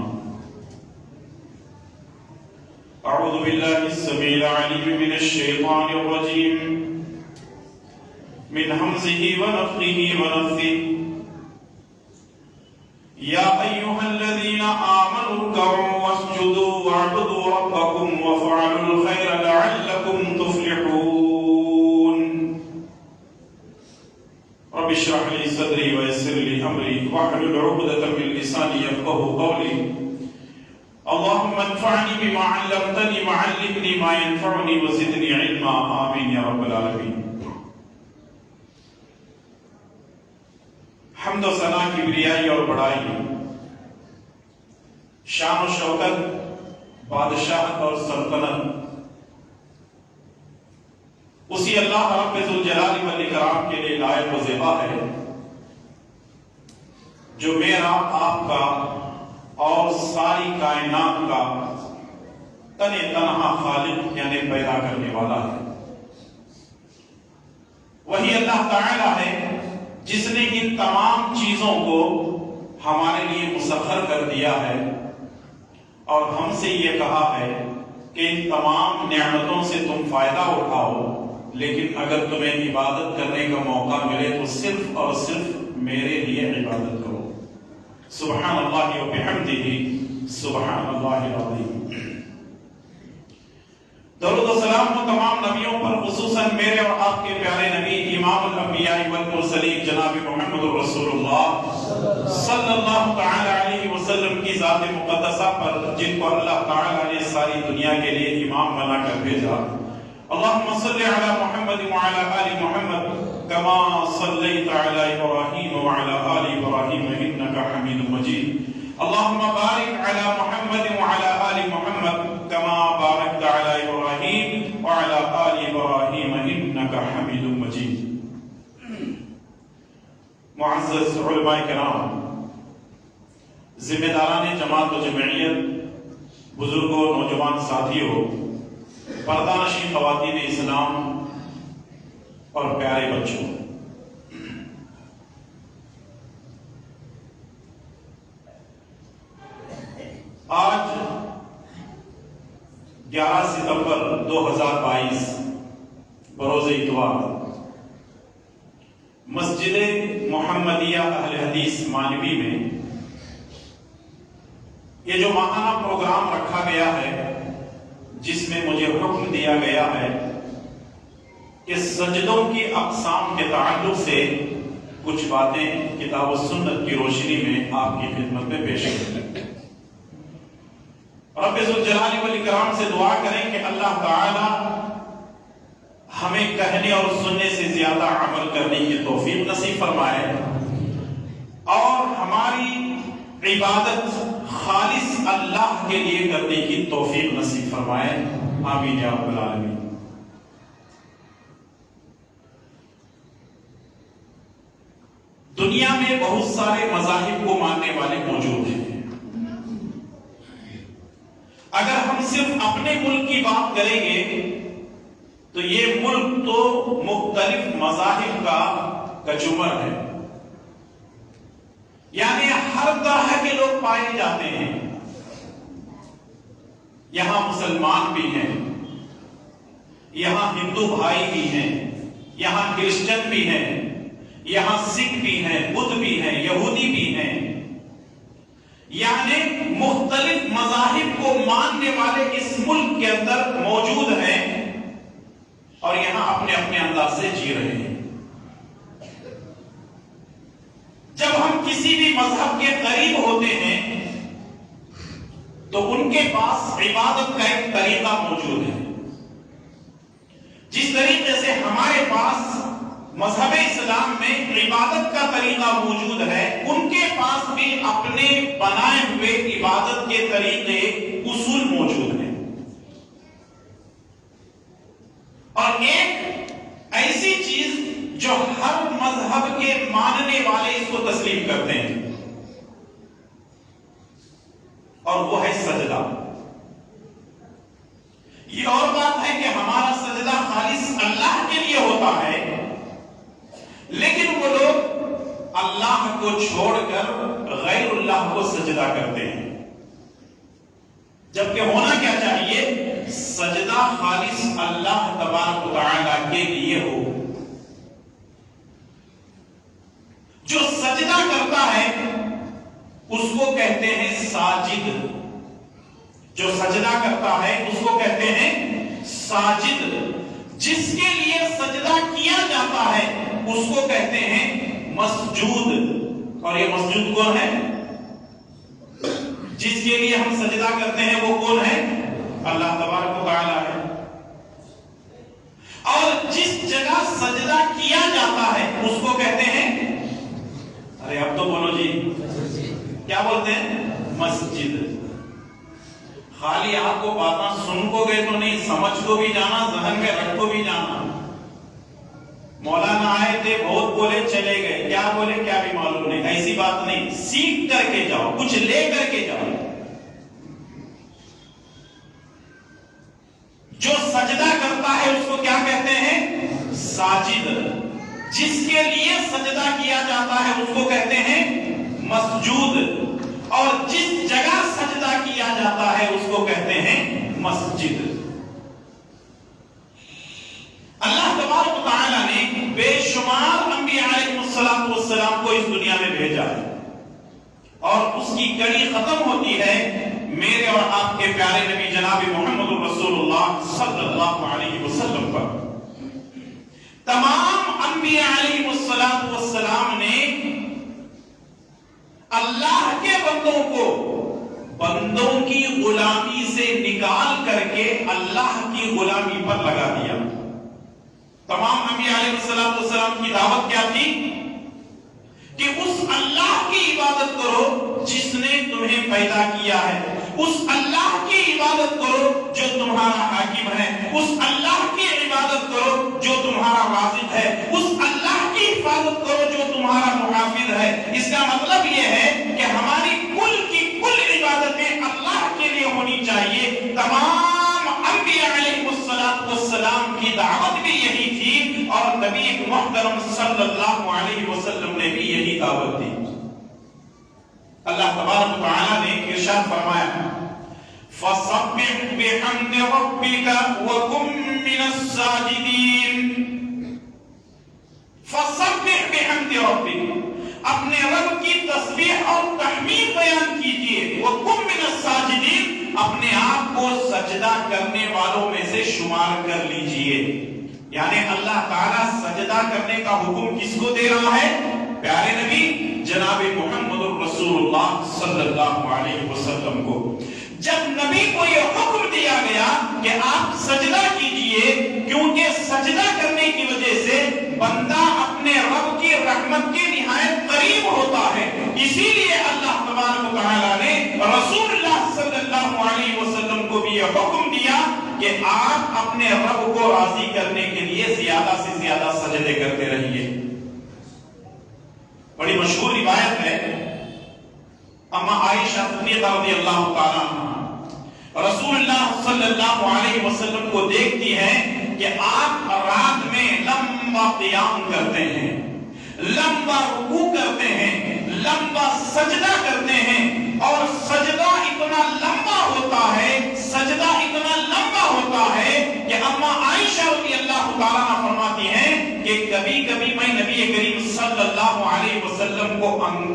S5: أعوذ بالله السميع العليم من الشيطان الرجيم من همزه ونفخه ونفثه، يا أيها الذين آمنوا اركعوا واسجدوا واعبدوا ربكم وافعلوا الخير لعلكم تفلحون۔ رب اشرح لي صدري ويسر لي امري واحلل عقدة من لساني يفقهوا قولي، اللهم انفعني بما علمتني وعلمني ما ينفعني وزدني علما، آمين يا رب العالمين۔ حمد و ثنا، کبریائی اور بڑائی، شان و شوکت، بادشاہت اور سلطنت اسی اللہ رب ذوالجلال والاکرام کے لیے لائق و زیبا ہے، جو میرا، آپ کا اور ساری کائنات کا تنہا خالق یعنی پیدا کرنے والا ہے۔ وہی اللہ تعالی ہے جس نے ان تمام چیزوں کو ہمارے لیے مسخر کر دیا ہے اور ہم سے یہ کہا ہے کہ ان تمام نعمتوں سے تم فائدہ اٹھاؤ، لیکن اگر تمہیں عبادت کرنے کا موقع ملے تو صرف اور صرف میرے لیے عبادت کرو۔ سبحان اللہ و بحمدہ، سبحان اللہ العظیم۔ درود و سلام و تمام نبیوں پر، خصوصاً میرے اور آپ کے پیارے نبی امام الانبیاء والمرسلین جناب محمد رسول اللہ صلی اللہ تعالی علیہ وسلم کی ذات مقدسہ پر، جن کو اللہ تعالی نے ساری دنیا کے لیے امام بنا کر بھیجا۔ اللهم صل على محمد وعلى آل محمد كما صليت على إبراهيم وعلى آل إبراهيم إنك حميد مجيد، اللهم بارك على محمد وعلى آل محمد كما باركت على إبراهيم وعلى آل إبراهيم إنك حميد مجيد۔ معزز علماء کرام، ذمہ داران جماعت و جمعیت، بزرگوں، نوجوان ساتھیوں، پردہ نشین خواتین اسلام اور پیارے بچوں، آج 11 ستمبر 2022 بروز اتوار مسجد محمدیہ اہل حدیث مانوی میں یہ جو ماہانہ پروگرام رکھا گیا ہے، جس میں مجھے حکم دیا گیا ہے کہ سجدوں کی اقسام کے تعلق سے کچھ باتیں کتاب و سنت کی روشنی میں آپ کی خدمت میں پیش کریں۔ رب ذوالجلال والاکرام سے دعا کریں کہ اللہ تعالی ہمیں کہنے اور سننے سے زیادہ عمل کرنے کی توفیق نصیب فرمائے اور ہماری عبادت خالص اللہ کے لیے کرنے کی توفیق نصیب فرمائے، آمین یا رب العالمین۔ دنیا میں بہت سارے مذاہب کو ماننے والے موجود ہیں۔ اگر ہم صرف اپنے ملک کی بات کریں گے تو یہ ملک تو مختلف مذاہب کا کچمر ہے، یعنی ہر طرح کے لوگ پائے جاتے ہیں۔ یہاں مسلمان بھی ہیں، یہاں ہندو بھائی بھی ہیں، یہاں کرسچن بھی ہیں، یہاں سکھ بھی ہیں، بدھ بھی ہیں، یہودی بھی ہیں، یعنی مختلف مذاہب کو ماننے والے اس ملک کے اندر موجود ہیں اور یہاں اپنے اپنے انداز سے جی رہے ہیں۔ جب ہم کسی بھی مذہب کے قریب ہوتے ہیں تو ان کے پاس عبادت کا ایک طریقہ موجود ہے۔ جس طریقے سے ہمارے پاس مذہب اسلام میں عبادت کا طریقہ موجود ہے، ان کے پاس بھی اپنے بنائے ہوئے عبادت کے طریقے، اصول موجود ہیں۔ اور ایک ایسی چیز جو ہر مذہب کے ماننے والے اس کو تسلیم کرتے ہیں، اور وہ ہے سجدہ۔ یہ اور بات ہے کہ ہمارا سجدہ خالص اللہ کے لیے ہوتا ہے، لیکن وہ لوگ اللہ کو چھوڑ کر غیر اللہ کو سجدہ کرتے ہیں، جبکہ ہونا کیا چاہیے؟ سجدہ خالص اللہ تبارک و تعالی کے لیے ہو۔ جو سجدہ کرتا ہے اس کو کہتے ہیں ساجد، جو سجدہ کرتا ہے اس کو کہتے ہیں ساجد۔ جس کے لیے سجدہ کیا جاتا ہے اس کو کہتے ہیں مسجود۔ اور یہ مسجود کون ہے؟ جس کے لیے ہم سجدہ کرتے ہیں وہ کون ہے؟ اللہ تبارک و تعالی ہے۔ اور جس جگہ سجدہ کیا جاتا ہے اس کو کہتے ہیں، ارے اب تو بولو جی، کیا بولتے ہیں؟ مسجد۔ خالی آپ کو باتیں سن کو گئے تو نہیں، سمجھ کو بھی جانا، ذہن میں رکھ کو بھی جانا۔ مولانا آئے تھے، بہت بولے، چلے گئے، کیا بولے کیا بھی معلوم نہیں، ایسی بات نہیں۔ سیکھ کر کے جاؤ، کچھ لے کر کے جاؤ۔ جو سجدہ کرتا ہے اس کو کیا کہتے ہیں؟ ساجد۔ جس کے لیے سجدہ کیا جاتا ہے اس کو کہتے ہیں مسجود، اور جس جگہ سجدہ کیا جاتا ہے اس کو کہتے ہیں مسجد۔ اللہ تبارک و تعالی نے بے شمار انبیاء علیہ السلام کو اس دنیا میں بھیجا ہے، اور اس کی کڑی ختم ہوتی ہے میرے اور آپ کے پیارے نبی جناب محمد رسول اللہ صلی اللہ علیہ وسلم پر۔ تمام انبیاء علیہ السلام نے اللہ کے بندوں کو بندوں کی غلامی سے نکال کر کے اللہ کی غلامی پر لگا دیا۔ تمام انبیاء علیہ السلام کی دعوت کیا تھی؟ کہ اس اللہ کی عبادت کرو جس نے تمہیں پیدا کیا ہے، اس اللہ کی عبادت کرو جو تمہارا حاکم ہے، اس اللہ کی عبادت کرو جو تمہارا رازق ہے، اس اللہ کی حفاظت کرو جو تمہارا محافظ ہے۔ اس کا مطلب یہ ہے کہ ہماری کل کی اللہ تبارک و تعالی نے ارشاد فرمایا فَسَبِّحْ بِحَمْدِ رَبِّكَ وَكُن مِّنَ السَّاجِدِينَ۔ فَسَبِّحْ بِحَمْدِ رَبِّكَ، اپنے رب کی تسبیح اور تحمید بیان کیجئے، وَكُن مِّنَ السَّاجِدِينَ، اپنے آپ کو سجدہ کرنے والوں میں سے شمار کر لیجئے۔ یعنی اللہ تعالیٰ سجدہ کرنے کا حکم کس کو دے رہا ہے؟ پیارے نبی جناب محمد الرسول اللہ صلی اللہ علیہ وسلم کو۔ جب نبی کو یہ حکم دیا گیا کہ آپ سجدہ کیجئے، کیونکہ سجدہ کرنے کی وجہ سے بندہ اپنے رب کی رحمت کے نہایت قریب ہوتا ہے، اسی لیے اللہ تبارک و تعالیٰ نے رسول اللہ صلی اللہ علیہ وسلم کو بھی یہ حکم دیا کہ آپ اپنے رب کو راضی کرنے کے لیے زیادہ سے زیادہ سجدے کرتے رہیے۔ بڑی مشہور روایت ہے، اما عائشہ صدیقہ رضی اللہ تعالیٰ عنہ رسول اللہ صلی اللہ علیہ وسلم کو دیکھتی ہیں کہ آپ رات میں لمبا قیام کرتے ہیں، لمبا رکوع کرتے ہیں، لمبا سجدہ کرتے ہیں، اور سجدہ اتنا لمبا ہوتا ہے، سجدہ اتنا لمبا ہوتا ہے کہ اما عائشہ رضی اللہ تعالیٰ عنہ فرماتی ہیں کہ کبھی کبھی میں نبی کریم صلی اللہ علیہ وسلم کو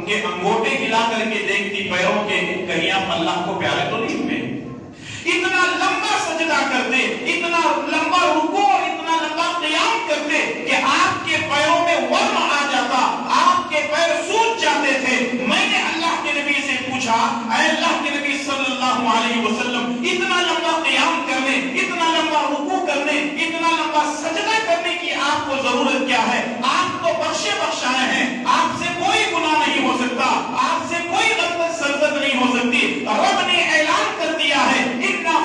S5: کے انگوٹے ہلا کر کے دیکھتی پیروں کے، کہیں آپ اللہ کو پیارے تو نہیں ہوئے؟ اتنا لمبا سجدہ کرتے، اتنا لمبا رکوع اور اتنا لمبا قیام کرتے کہ آپ کے پیروں میں ورم آ جاتا، آپ کے پیر سوج جاتے تھے۔ میں نے اللہ کے نبی سے پوچھا، اے اللہ کے نبی صلی اللہ علیہ وسلم، اتنا لمبا قیام کرنے، اتنا لمبا رکوع کرنے، اتنا لمبا سجدہ کرنے کی آپ کو ضرورت کیا ہے؟ آپ تو بخشے بخشائے ہیں، آپ سے کوئی گناہ نہیں ہو سکتا، آپ سے کوئی غلط سرزد نہیں ہو سکتی۔ رب نے اعلان کر دیا ہے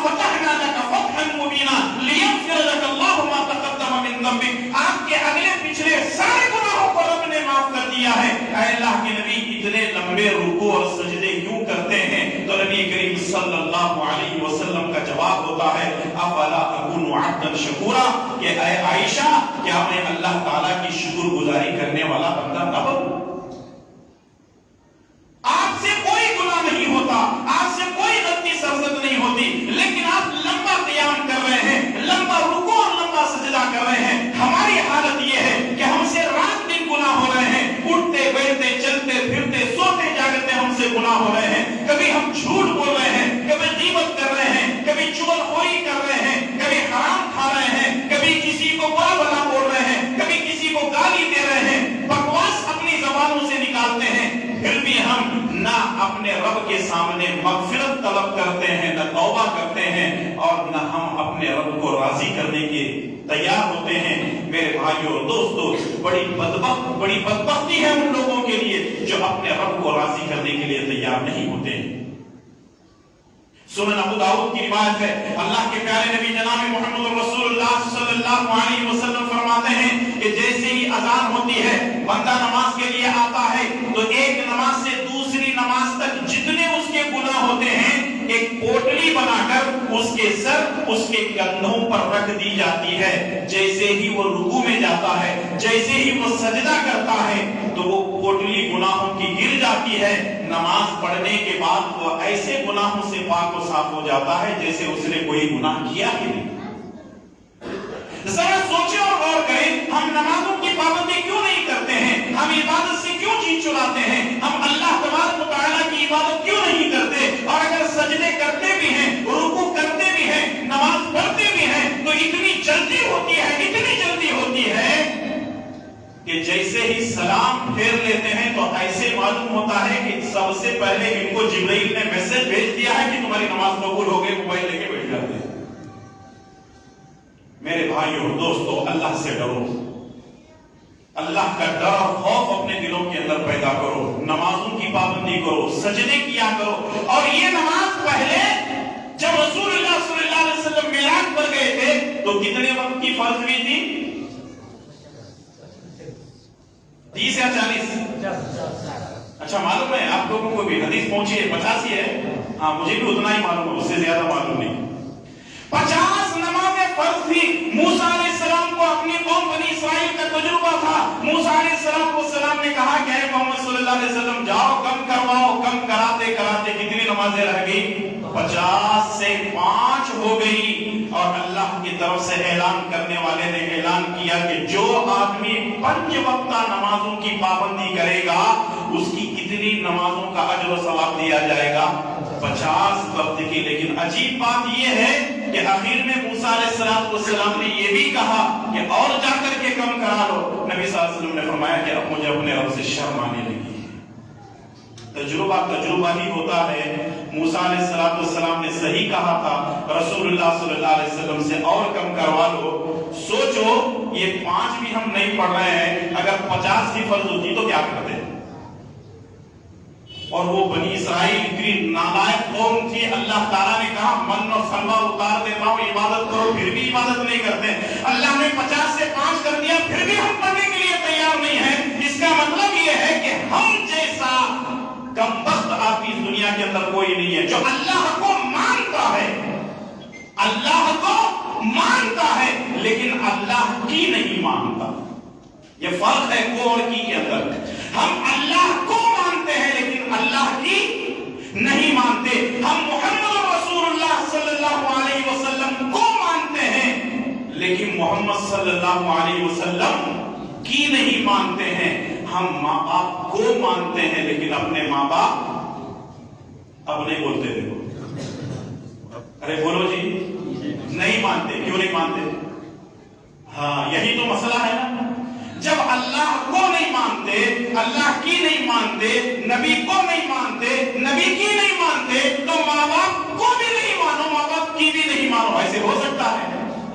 S5: فتحنا لك فتحا مبینا لیغفر لك اللہ ما تقدم من ذنبک، آپ کے اگلے پچھلے سارے گناہوں کو رب نے معاف کر دیا ہے۔ اے اللہ کے نبی اتنے لمبے رکوع اور سجدے کیوں کرتے ہیں؟ تو نبی کریم صلی اللہ علیہ وسلم کا جواب ہوتا ہے افلا اکون عبدا شکورا، کہ اے عائشہ کیا میں اللہ تعالیٰ کی شکر گزاری کرنے والا بندہ نہ بنوں؟ آپ سے کوئی گناہ نہیں ہوتا، آپ سے کوئی غلطی سرزد نہیں ہوتی، لیکن آپ لمبا قیام کر رہے ہیں، لمبا رکوع اور لمبا سجدہ کر رہے ہیں۔ ہماری حالت یہ ہے کہ ہم سے رات دن گناہ ہو رہے ہیں، اٹھتے بیٹھتے چلتے پھرتے سوتے جاگتے ہم سے گناہ ہو رہے ہیں۔ کبھی ہم جھوٹ بول رہے ہیں، کبھی غیبت کر رہے ہیں، کبھی چغلخوری کر رہے ہیں، کبھی حرام کھا رہے ہیں، کبھی کسی کو برا بھلا بول رہے ہیں، کبھی کسی کو گالی دے رہے ہیں، بکواس اپنی زبانوں سے نکالتے ہیں، پھر بھی ہم نہ اپنے رب کے سامنے مغفرت طلب کرتے ہیں، نہ توبہ کرتے ہیں، اور نہ ہم اپنے رب کو راضی کرنے کے تیار ہوتے ہیں۔ میرے بھائیوں اور دوستو، بڑی بدبختی ہے ان لوگوں کے لیے جو اپنے رب کو راضی کرنے کے لیے تیار نہیں ہوتے ہیں۔ سنن ابو داؤد کی روایت ہے، اللہ کے پیارے نبی جناب محمد رسول اللہ صلی اللہ علیہ وسلم فرماتے ہیں کہ جیسے ہی اذان ہوتی ہے بندہ نماز کے لیے آتا ہے تو ایک نماز سے دوسری نماز تک جتنے اس کے گناہ ہوتے ہیں ایک پوٹلی بنا کر اس کے سر اس کے کندھوں پر رکھ دی جاتی ہے۔ جیسے ہی وہ رکوع میں جاتا ہے، جیسے ہی وہ سجدہ کرتا ہے تو وہ پوٹلی گناہوں کی گر جاتی ہے۔ نماز پڑھنے کے بعد وہ ایسے گناہوں سے پاک و صاف ہو جاتا ہے جیسے اس نے کوئی گناہ کیا ہی نہیں۔ ذرا سوچیں اور غور کریں، ہم نمازوں کی پابندی کیوں نہیں کرتے ہیں؟ ہم عبادت سے کیوں جی چراتے ہیں؟ ہم اللہ تبارک و تعالیٰ کی عبادت کیوں نہیں کرتے؟ اور اگر سجدے کرتے بھی ہیں، رکوع کرتے بھی ہیں، نماز پڑھتے بھی ہیں تو اتنی جلدی ہوتی ہے، اتنی جلدی ہوتی ہے کہ جیسے ہی سلام پھیر لیتے ہیں تو ایسے معلوم ہوتا ہے کہ سب سے پہلے ان کو جبرائیل نے میسج بھیج دیا ہے کہ تمہاری نماز قبول ہو گئی، موبائل لے کے بیٹھ جاتے ہیں۔ میرے بھائیوں دوستو، اللہ سے ڈرو، اللہ کا ڈر اور خوف اپنے دلوں کے اندر پیدا کرو، نمازوں کی پابندی کرو، سجدے کیا کرو۔ اور یہ نماز پہلے جب رسول اللہ صلی اللہ علیہ وسلم معراج پر گئے تھے تو کتنے وقت کی فرض ہوئی تھی؟ 30 یا 40؟ اچھا معلوم ہے آپ لوگوں کو بھی، حدیث پہنچی ہے 50 ہی ہے، ہاں مجھے بھی اتنا ہی معلوم ہے، اس سے زیادہ معلوم نہیں۔ 50 نمازیں فرض تھی۔ موسیٰ علیہ السلام کو اپنی قوم بنی اسرائیل کا تجربہ تھا۔ موسیٰ علیہ السلام نے کہا کہ اے محمد صلی اللہ علیہ وسلم جاؤ کم کرواؤ، کم کرا نمازیں رہ گئی 50 سے 5 ہو گئی، اور اللہ کی طرف سے اعلان کرنے والے نے اعلان کیا کہ جو آدمی 5 وقتہ نمازوں کی پابندی کرے گا اس کی کتنی نمازوں کا اجر و ثواب دیا جائے گا؟ 50 وقت کی۔ لیکن عجیب بات یہ ہے کہ آخر میں موسیٰ علیہ السلام نے یہ بھی کہا کہ اور جا کر کے کم کرا لو۔ نبی صلی اللہ علیہ وسلم نے فرمایا کہ اب مجھے اپنے رب سے شرم آنے لگی ہے۔ تجربہ ہی ہوتا ہے۔ موسیٰ علیہ السلام نے صحیح کہا تھا رسول اللہ صلی اللہ علیہ وسلم سے اور کم کروا لو۔ سوچو یہ 5 بھی ہم نہیں پڑھ رہے ہیں، اگر 50 کی فرض ہوتی تو کیا کرتے؟ اور وہ بنی اسرائیل اتنی نالائق قوم تھی، اللہ تعالیٰ نے کہا من اور سلوہ اتار دیتا ہوں عبادت کرو، پھر بھی عبادت نہیں کرتے۔ اللہ نے 50 سے 5 کر دیا، پھر بھی ہم پڑھنے کے لیے تیار نہیں ہیں۔ اس کا مطلب یہ ہے کہ ہم جیسا کمبخت آدمی اس دنیا کے اندر کوئی نہیں ہے جو اللہ کو مانتا ہے، اللہ کو مانتا ہے لیکن اللہ کی نہیں مانتا۔ یہ فرق ہے کو اور کی کے اندر۔ ہم اللہ کو مانتے ہیں لیکن اللہ کی نہیں مانتے۔ ہم محمد رسول اللہ صلی اللہ علیہ وسلم کو مانتے ہیں لیکن محمد صلی اللہ علیہ وسلم کی نہیں مانتے ہیں۔ ہم ماں باپ کو مانتے ہیں لیکن اپنے ماں باپ اب نہیں بولتے دیکھو، ارے بولو جی، نہیں مانتے۔ کیوں نہیں مانتے؟ ہاں یہی تو مسئلہ ہے نا۔ جب اللہ کو نہیں مانتے، اللہ کی نہیں مانتے، نبی کو نہیں مانتے، نبی کی نہیں مانتے، تو ماں باپ کو بھی نہیں مانو، ماں باپ کی بھی نہیں مانو۔ ایسے ہو سکتا ہے؟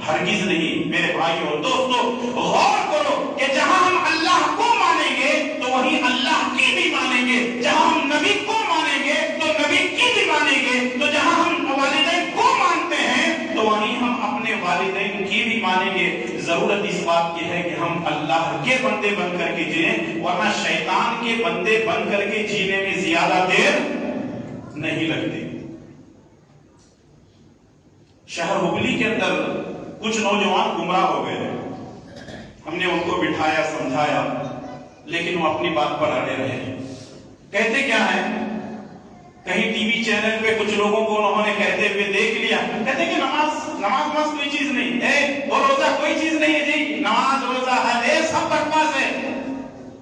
S5: ہرگز نہیں۔ میرے بھائیوں اور دوستو، غور کرو کہ جہاں ہم اللہ کو مانیں گے تو وہیں اللہ کی بھی مانیں گے، جہاں ہم نبی کو مانیں گے تو نبی کی بھی مانیں گے، تو جہاں ہم والدین کو مانتے ہیں تو وہیں ہم اپنے والدین کی بھی مانیں گے۔ ضرورت اس بات کی ہے کہ ہم اللہ کے بندے بن کر کے جئیں، ورنہ شیطان کے بندے بن کر کے جینے میں زیادہ دیر نہیں لگتی۔ شہر ہبلی کے اندر کچھ نوجوان گمراہ ہو گئے، ہم نے ان کو بٹھایا سمجھایا لیکن وہ اپنی بات پر اڑے رہے۔ کہتے کیا ہے؟ کہیں ٹی وی چینل پہ کچھ لوگوں کو انہوں نے کہتے ہوئے دیکھ لیا، کہتے کہ نماز کوئی چیز نہیں، وہ روزہ کوئی چیز نہیں ہے جی، نماز روزہ ہے سب بکواس ہے،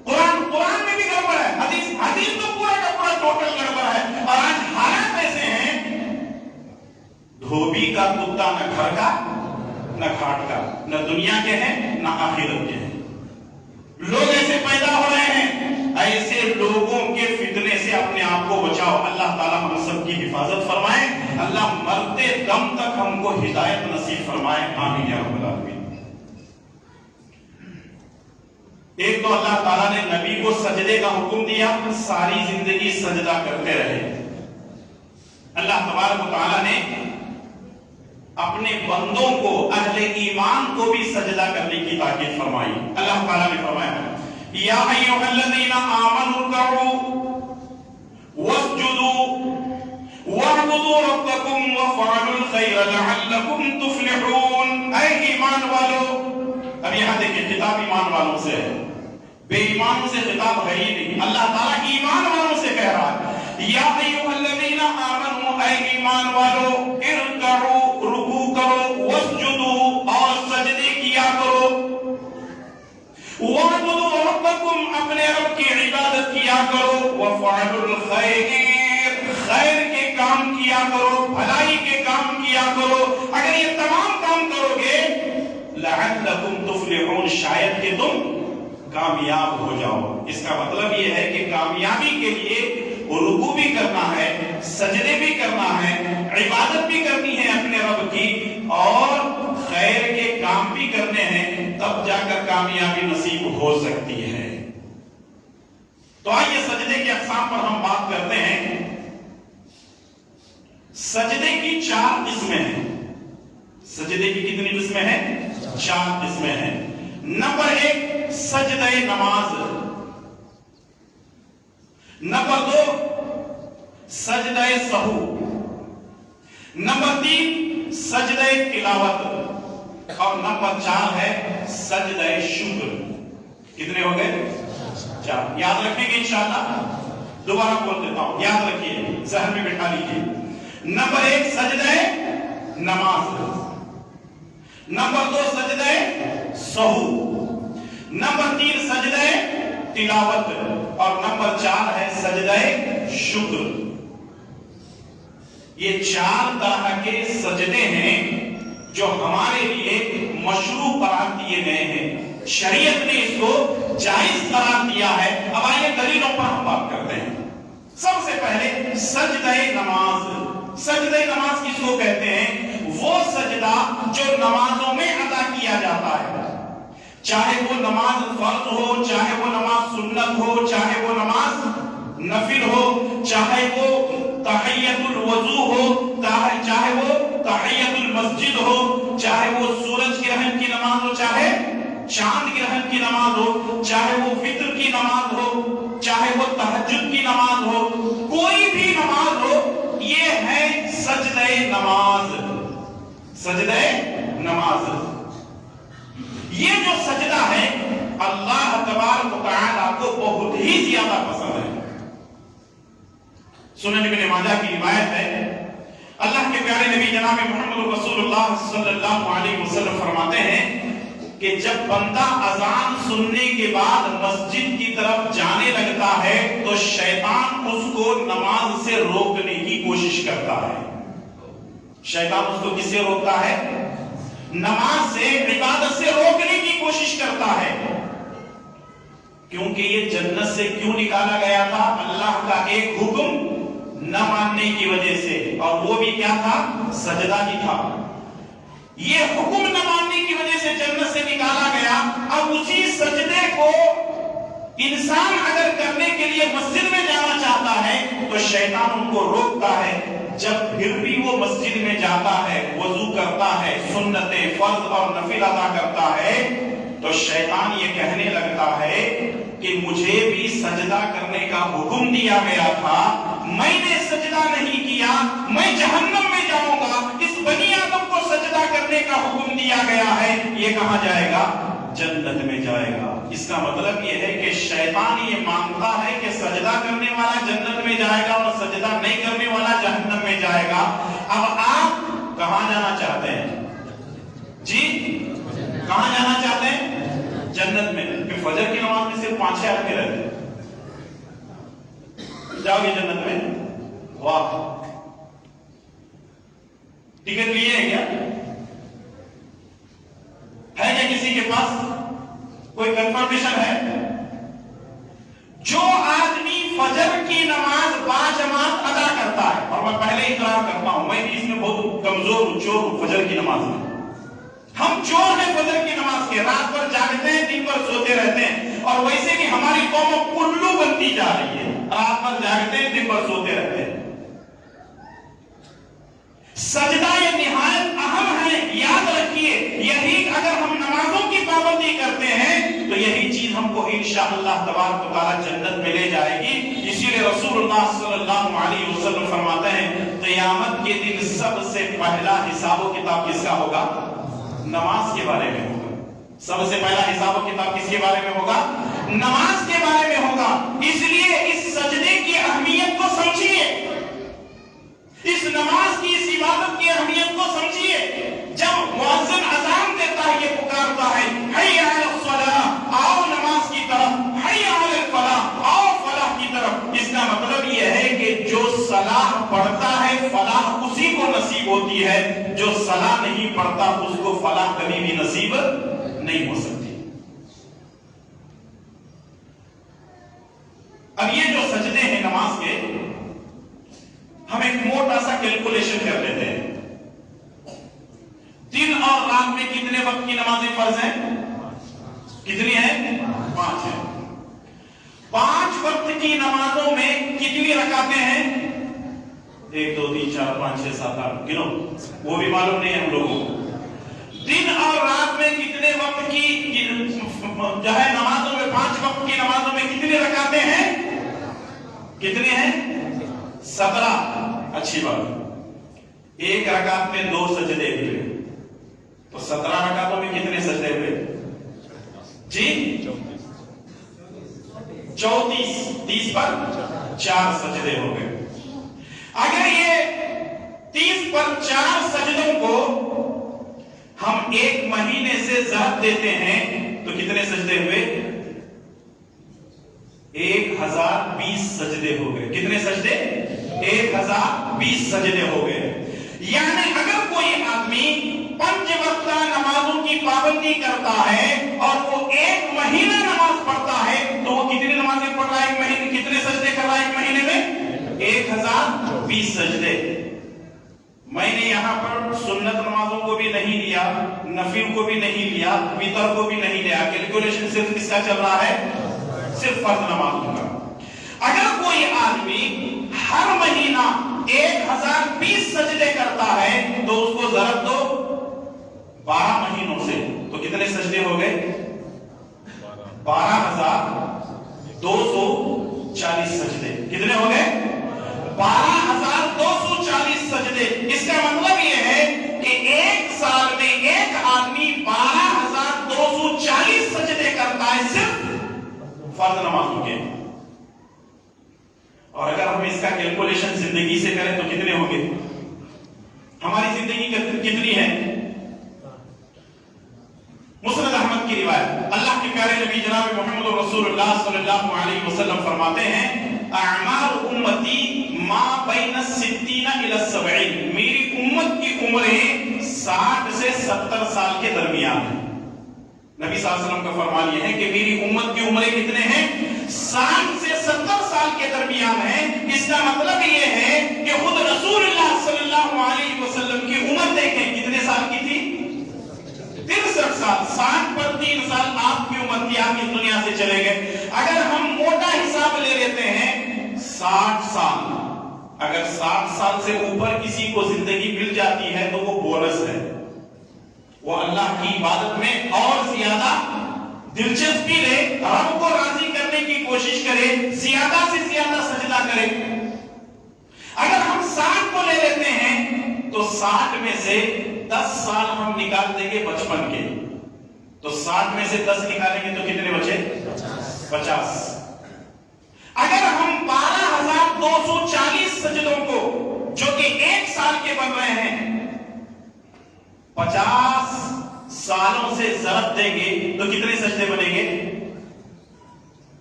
S5: قرآن میں بھی گڑبڑ ہے، حدیث تو پورا کا پورا ٹوٹل گڑبڑ ہے۔ اور آج حالات ایسے ہیں، دھوبی کا کتا نہ گھر کا نہ کھاٹ کا، نہ دنیا کے ہیں نہ آخرت کے ہیں۔ لوگ ایسے پیدا ہو رہے ہیں۔ ایسے لوگوں کے فتنے سے اپنے آپ کو بچاؤ۔ اللہ تعالیٰ ہم سب کی حفاظت فرمائے، اللہ مرتے دم تک ہم کو ہدایت نصیب فرمائے، آمین یا رب العالمین۔ ایک تو اللہ تعالیٰ نے نبی کو سجدے کا حکم دیا، ساری زندگی سجدہ کرتے رہے۔ اللہ تبارک و تعالیٰ نے اپنے بندوں کو، اہل ایمان کو بھی سجدہ کرنے کی تاکید فرمائی۔ اللہ تعالیٰ نے فرمایا یا ایھا الذین آمنوا ارکعوا واسجدوا واعبدوا ربکم وافعلوا الخیر لعلکم تفلحون۔ اے ایمان والو، اب یہاں دیکھیں خطاب ایمان والوں سے ہے، بے ایمانوں سے خطاب ہے ہی نہیں۔ اللہ تعالیٰ ایمان والوں سے کہہ رہا ہے یا ایھا الذین آمنوا، اے ایمان والو، ارکعوا، رکوع کرو، واسجدوا، اور سجدے کیا کرو، وَاعْبُدُوا رَبَّكُمْ، اپنے رب کی عبادت کیا کرو، وَفَعْلُوا الْخَيْرِ، خیر کے کام کیا کرو، بھلائی کے کام کیا کرو۔ اگر یہ تمام کام کرو گے لَعَلَّكُمْ تُفْلِحُونَ، شاید کہ تم کامیاب ہو جاؤ۔ اس کا مطلب یہ ہے کہ کامیابی کے لیے رکوع بھی کرنا ہے، سجدے بھی کرنا ہے، عبادت بھی کرنی ہے اپنے رب کی، اور خیر کے کام بھی کرنے ہیں، تب جا کر کامیابی نصیب ہو سکتی ہے۔ تو آئیے سجدے کی اقسام پر ہم بات کرتے ہیں۔ سجدے کی 4 قسمیں ہیں۔ سجدے کی کتنی قسمیں ہیں؟ 4 قسمیں ہیں۔ نمبر 1 سجدہ نماز، نمبر 2 سجدہ سہو، نمبر 3 سجدہ تلاوت، اور نمبر 4 ہے سجدہ شکر۔ کتنے ہو گئے؟ 4۔ یاد رکھیں گے انشاءاللہ۔ دوبارہ بول دیتا ہوں، یاد رکھیے، ذہن میں بٹھا لیجیے۔ نمبر 1 سجدہ نماز، نمبر 2 سجدہ سہو، نمبر 3 سجدہ تلاوت، اور نمبر 4 ہے سجدہ شکر۔ یہ 4 طرح کے سجدے ہیں جو ہمارے لیے مشروع قرار دیے گئے ہیں، شریعت نے اس کو جائز قرار دیا ہے۔ اب آئیے دلیلوں پر ہم بات کرتے ہیں۔ سب سے پہلے سجدہ نماز۔ سجدہ نماز کس کو کہتے ہیں؟ وہ سجدہ جو نمازوں میں ادا کیا جاتا ہے، چاہے وہ نماز فرض ہو، چاہے وہ نماز سنت ہو، چاہے وہ نماز نفل ہو، چاہے وہ تحیت الوضو ہو، چاہے وہ تحیت المسجد ہو، چاہے وہ سورج گرہن کی نماز ہو، چاہے چاند گرہن کی نماز ہو، چاہے وہ فطر کی نماز ہو، چاہے وہ تہجد کی نماز ہو، کوئی بھی نماز ہو، یہ ہے سجدہ نماز۔ سجدہ نماز یہ جو سجدہ ہے اللہ تبارک و تعالیٰ کو بہت ہی زیادہ پسند ہے۔ سنن ابن ماجہ کی روایت ہے، اللہ کے پیارے نبی جناب محمد رسول اللہ صلی اللہ علیہ وسلم فرماتے ہیں کہ جب بندہ اذان سننے کے بعد مسجد کی طرف جانے لگتا ہے تو شیطان اس کو نماز سے روکنے کی کوشش کرتا ہے۔ شیطان اس کو کس سے روکتا ہے؟ نماز سے، عبادت سے روکنے کی کوشش کرتا ہے، کیونکہ یہ جنت سے کیوں نکالا گیا تھا؟ اللہ کا ایک حکم نہ ماننے کی وجہ سے، اور وہ بھی کیا تھا؟ سجدہ ہی تھا۔ یہ حکم نہ ماننے کی وجہ سے جنت سے نکالا گیا۔ اب اسی سجدے کو انسان اگر کرنے کے لیے مسجد میں جانا چاہتا ہے تو شیطان ان کو روکتا ہے۔ جب پھر بھی وہ مسجد میں جاتا ہے، وضو کرتا ہے، سنتیں فرض اور نفل ادا کرتا ہے، تو شیطان یہ کہنے لگتا ہے کہ مجھے بھی سجدہ کرنے کا حکم دیا گیا تھا، میں نے سجدہ نہیں کیا، میں جہنم میں جاؤں گا۔ اس بنی آدم کو سجدہ کرنے کا حکم دیا گیا ہے، یہ کہاں جائے گا؟ جنت میں جائے گا۔ اس کا مطلب یہ ہے کہ شیطان یہ مانتا ہے کہ سجدہ کرنے والا جنت میں جائے گا اور سجدہ نہیں کرنے والا جہنم میں جائے گا۔ اب آپ کہاں جانا چاہتے ہیں؟ جی کہاں جانا چاہتے ہیں؟ جنت میں۔ کہ فجر کی نماز میں صرف 5-6 آدمی رہتے ہیں، جاؤ گے جنت میں؟ واہ، ٹکٹ لیے ہیں کیا؟ ہے کیا کسی کے پاس کوئی کنفرمیشن ہے؟ جو آدمی فجر کی نماز باجماعت ادا کرتا ہے، اور میں پہلے اقرار کرتا ہوں میں بھی اس میں بہت کمزور ہوں، چور ہوں فجر کی نماز میں۔ ہم چور ہیں فجر کی نماز کے، رات بھر جاگتے ہیں، دن بھر سوتے رہتے ہیں، اور ویسے بھی ہماری قوم الو بنتی جا رہی ہے، رات بھر جاگتے ہیں، دن بھر سوتے رہتے ہیں۔ سجدہ یہ نہایت اہم ہے، یاد رکھیے، یہی اگر ہم نمازوں کی پابندی کرتے ہیں تو یہی چیز ہم کو انشاءاللہ تبارک و تعالی جنت میں لے جائے گی۔ اسی لیے رسول اللہ صلی اللہ علیہ وسلم فرماتے ہیں قیامت کے دن سب سے پہلا حساب و کتاب کس کا ہوگا؟ نماز کے بارے میں ہوگا۔ سب سے پہلا حساب و کتاب کس کے بارے میں ہوگا؟ نماز کے بارے میں ہوگا۔ اس لیے اس سجدے کی اہمیت کو سمجھیے، اس نماز کی، اس عبادت کی اہمیت کو سمجھیے۔ جب مؤذن اذان دیتا ہے، یہ پکارتا ہے حی علی الصلاۃ، آؤ نماز کی طرف، حی علی الفلاح، آؤ فلاح کی طرف۔ اس کا مطلب یہ ہے کہ جو صلاح پڑھتا ہے فلاح اسی کو نصیب ہوتی ہے، جو صلاح نہیں پڑھتا اس کو فلاح کبھی بھی نصیب نہیں ہو سکتی۔ اب یہ جو سجدے ہیں نماز کے، ہم ایک موٹا سا کیلکولیشن کر لیتے ہیں۔ دن اور رات میں کتنے وقت کی نمازیں فرض ہیں؟ کتنی ہیں؟ 5 ہیں۔ 5 وقت کی نمازوں میں کتنی رکعتیں ہیں؟ 1 2 3 4 5 6 7 8 گنو، وہ بھی معلوم نہیں ہے ہم لوگوں کو۔ دن اور رات میں کتنے وقت کی جو ہے نمازوں میں، 5 وقت کی نمازوں میں کتنی رکعتیں ہیں؟ کتنے ہیں؟ 17۔ اچھی بات، ایک رکعت میں 2 سجدے ہوئے تو 17 رکعتوں میں کتنے سجدے ہوئے؟ جی 34، 30 پر 4 سجدے ہو گئے. اگر یہ 30 پر 4 سجدوں کو ہم 1 مہینے سے ضرب دیتے ہیں تو کتنے سجدے ہوئے؟ 1020 سجدے ہو گئے. کتنے سجدے؟ 1020 سجدے ہو گئے. یعنی اگر کوئی آدمی 5 وقتہ نمازوں کی پابندی کرتا ہے اور وہ 1 مہینہ نماز پڑھتا ہے تو وہ کتنی نمازیں پڑھ رہا ہے 1 مہینے؟ کتنے سجدے کر رہا ہے 1 مہینے میں؟ 1020 سجدے. میں نے یہاں پر سنت نمازوں کو بھی نہیں لیا, نفل کو بھی نہیں لیا, وتر کو بھی نہیں لیا. کیلکولیشن صرف کس کا چل رہا ہے؟ صرف فرض نمازوں کا. اگر کوئی آدمی ہر مہینہ 1020 سجدے کرتا ہے تو اس کو ضرب دو 12 مہینوں سے تو کتنے سجدے ہو گئے؟ 12,240 سجدے. کتنے ہو گئے؟ 12,240 سجدے. اس کا مطلب یہ ہے کہ 1 سال میں ایک آدمی 12,240 سجدے کرتا ہے صرف فرض نمازوں کے. اور اگر ہم اس کا کیلکولیشن زندگی سے کریں تو کتنے ہوں گے؟ ہماری زندگی کتنی ہے؟ مسند احمد کی روایت, اللہ کے پیارے نبی جناب محمد رسول اللہ صلی اللہ علیہ وسلم فرماتے ہیں اعمار امتی ما بین 60 الی 70. میری امت کی عمریں 60 سے 70 سال کے درمیان ہیں. نبی صلی اللہ علیہ وسلم کا فرمان یہ ہے کہ میری امت کی عمریں کتنے ہیں؟ 60 سے 70 سال کے درمیان ہیں. اس کا مطلب یہ ہے کہ خود رسول اللہ صلی اللہ علیہ وسلم کی عمر دیکھیں کتنے سال کی تھی؟ 63 سال. 60 پر 3 سال آپ کی عمر تھی, آپ اس دنیا سے چلے گئے. اگر ہم موٹا حساب لے لیتے ہیں 60 سال, اگر 60 سال سے اوپر کسی کو زندگی مل جاتی ہے تو وہ بونس ہے. وہ اللہ کی عبادت میں اور زیادہ دلچسپی لے, رب کو راضی کرنے کی کوشش کرے, زیادہ سے زیادہ سجدہ کرے. اگر ہم 60 کو لے لیتے ہیں تو 60 میں سے 10 سال ہم نکال دیں گے بچپن کے, تو 60 میں سے 10 نکالیں گے تو کتنے بچے؟ 50. اگر ہم 12,240 سجدوں کو جو کہ 1 سال کے بن رہے ہیں 50 سالوں سے ضرب دیں گے تو کتنے سجدے بنیں گے؟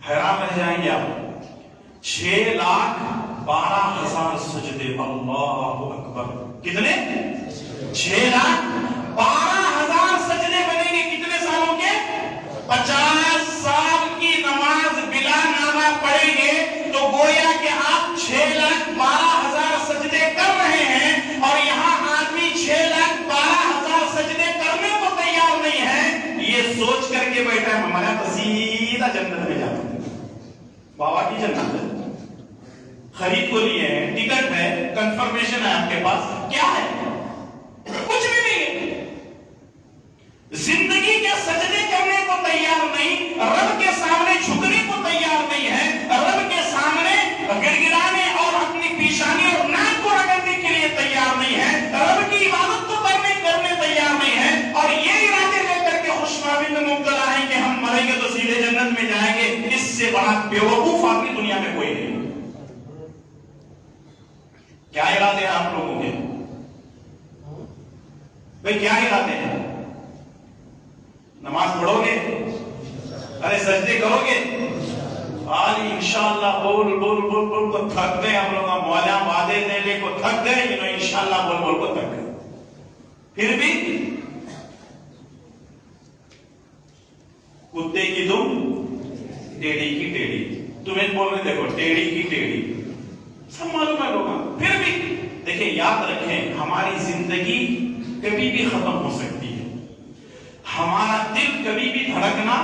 S5: حیران رہ جائیں گے آپ. 6,12,000 سجدے. اللہ اکبر. کتنے؟ 6,12,000 سجدے بنیں گے. کتنے سالوں کے؟ 50 سال کی نماز بلا ناغہ پڑھیں گے تو گویا کہ آپ 6,12,000 سجدے کر رہے ہیں, اور یہاں آدمی 6,12,000 سجدے کرنے کو تیار نہیں ہے. یہ سوچ کر کے بیٹھا ہے ہمارا تو سیدھا جنت میں جاتا ہے. بابا کی جنت ہے, خرید کو لیے ہیں, ٹکٹ ہے, کنفرمیشن ہے آپ کے پاس, کیا ہے؟ کچھ بھی نہیں ہے. زندگی کے سجدے کرنے کو تیار نہیں, رب کے سامنے جھکنے کو تیار نہیں ہے, رب کے سامنے گڑگڑانے اور اپنی پیشانی اور ناک کو رگڑنے کے لیے تیار نہیں ہے, رب کی عبادت کو کرنے تیار نہیں ہے, اور یہ ارادے لے کر کے خوشخوابی میں مبتلا ہے کہ ہم مریں گے تو سیدھے جنت میں جائیں گے. اس سے بڑا بیوقوف آدمی دنیا میں کوئی نہیں. کیا ارادے ہیں آپ لوگوں کے؟ بھئی کیا ارادے ہیں؟ نماز پڑھو گے؟ ارے سجدے کرو گے؟ آج انشاءاللہ بول کو تھک گئے ہم لوگ. مولا وعدے دینے کو تھک گئے, انشاءاللہ بول کو تھک گئے. پھر بھی کتے کی تم ٹیڑھی کی ٹیڑھی, تمہیں بول رہے دیکھو ٹیڑھی کی ٹیڑھی, سب معلوم ہے لوگوں. پھر بھی دیکھیں, یاد رکھیں ہماری زندگی کبھی بھی ختم ہو سکتی ہے, ہمارا دل کبھی بھی دھڑکنا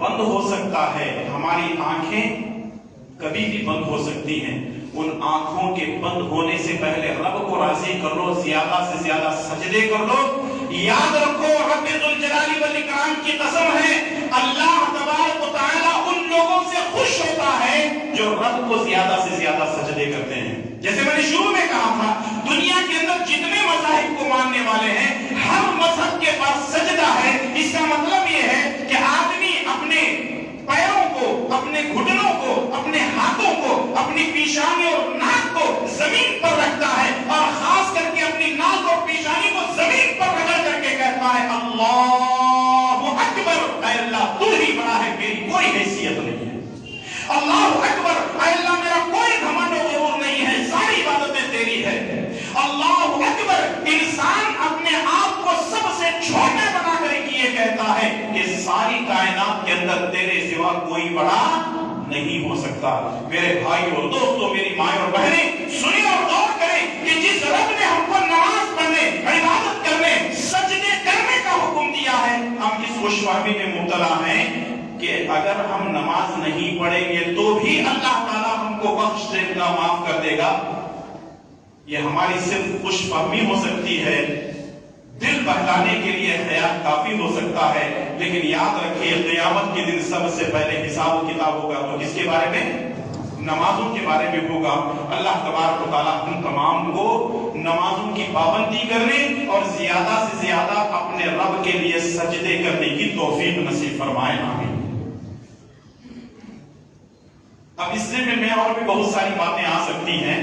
S5: بند ہو سکتا ہے, ہماری آنکھیں کبھی بھی بند ہو سکتی ہیں. ان آنکھوں کے بند ہونے سے پہلے رب کو راضی کر لو, زیادہ سے زیادہ سجدے کر لو. یاد رکھو رب ذوالجلال والاکرام کی قسم ہے, اللہ تبارک و تعالی ان لوگوں سے خوش ہوتا ہے جو رب کو زیادہ سے زیادہ سجدے کرتے ہیں. جیسے میں نے شروع میں کہا تھا, دنیا کے اندر جتنے مذاہب کو ماننے والے ہیں ہر مذہب کے پاس سجدہ ہے. اس کا مطلب یہ ہے کہ آدمی اپنے پیروں کو, اپنے گھٹنوں کو, اپنے ہاتھوں کو, اپنی پیشانی کہتا ہے اللہ اکبر، اے اللہ تو ہی بڑا ہے، میری کوئی حیثیت نہیں ہے۔ اللہ اکبر، اے اللہ میرا کوئی گھمنڈ و غرور نہیں ہے، ساری عبادتیں تیری ہے۔ اللہ اکبر، انسان اپنے آپ کو سب سے چھوٹے بنا کر یہ کہتا ہے کہ ساری کائنات کے اندر تیرے سوا کوئی بڑا نہیں ہو سکتا۔ میرے بھائی اور دوستو، میری مائیں اور بہنیں، سنیں اور غور کریں کہ جس رب نے ہم کو نماز پڑھنے، عبادت کرنے، سجدے کرنے کا حکم دیا ہے، ہم اس خوش فہمی میں مبتلا ہیں کہ اگر ہم نماز نہیں پڑھیں گے تو بھی اللہ تعالیٰ ہم کو بخش دے گا، معاف کر دے گا۔ یہ ہماری صرف خوش فہمی ہو سکتی ہے، دل بہلانے کے لیے خیال کافی ہو سکتا ہے، لیکن یاد رکھیے قیامت کے دن سب سے پہلے حساب و کتاب ہوگا تو کس کے بارے میں؟ نمازوں کے بارے میں ہوگا۔ اللہ تبارک و تعالیٰ ہم تمام کو نمازوں کی پابندی کرنے اور زیادہ سے زیادہ اپنے رب کے لیے سجدے کرنے کی توفیق نصیب فرمائے، آمین۔ اب اس میں اور بھی بہت ساری باتیں آ سکتی ہیں،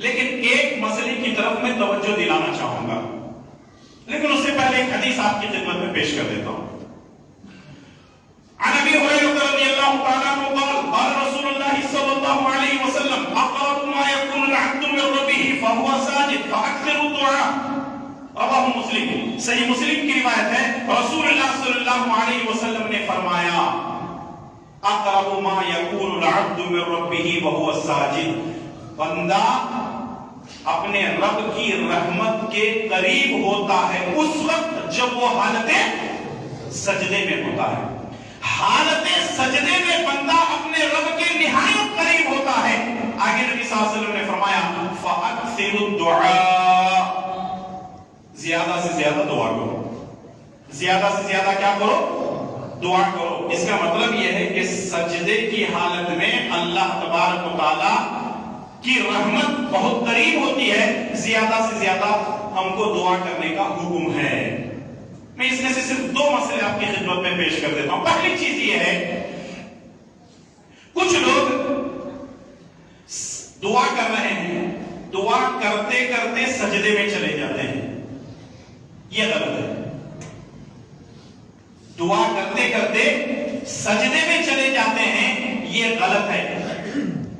S5: لیکن ایک مسئلے کی طرف میں توجہ دلانا چاہوں گا، لیکن اس سے پہلے ایک حدیث آپ کی خدمت میں پیش کر دیتا ہوں۔ عن ابي هريره رضي الله تعالى عنه قال قال رسول الله صلى الله عليه وسلم اقرب ما يكون العبد من ربه فهو ساجد فاكثر الدعاء، رواه مسلم۔ صحیح مسلم کی روایت ہے، رسول اللہ صلی اللہ علیہ وسلم نے فرمایا اقرب ما يكون العبد من ربه وهو ساجد، بندہ اپنے رب کی رحمت کے قریب ہوتا ہے اس وقت جب وہ حالت سجدے میں ہوتا ہے۔ حالت سجدے میں بندہ اپنے رب کے نہایت قریب ہوتا ہے۔ آگے نبی صلی اللہ علیہ وسلم نے فرمایا فَأَكْثِرُ الدُّعَاء، زیادہ سے زیادہ دعا کرو، زیادہ سے زیادہ کیا کرو؟ دعا کرو۔ اس کا مطلب یہ ہے کہ سجدے کی حالت میں اللہ تبارک و تعالی کی رحمت بہت قریب ہوتی ہے، زیادہ سے زیادہ ہم کو دعا کرنے کا حکم ہے۔ میں اس میں سے صرف دو مسئلے آپ کی خدمت میں پیش کر دیتا ہوں۔ پہلی چیز یہ ہے، کچھ لوگ دعا کر رہے ہیں، دعا کرتے کرتے سجدے میں چلے جاتے ہیں، یہ غلط ہے۔ دعا کرتے کرتے سجدے میں چلے جاتے ہیں، یہ غلط ہے۔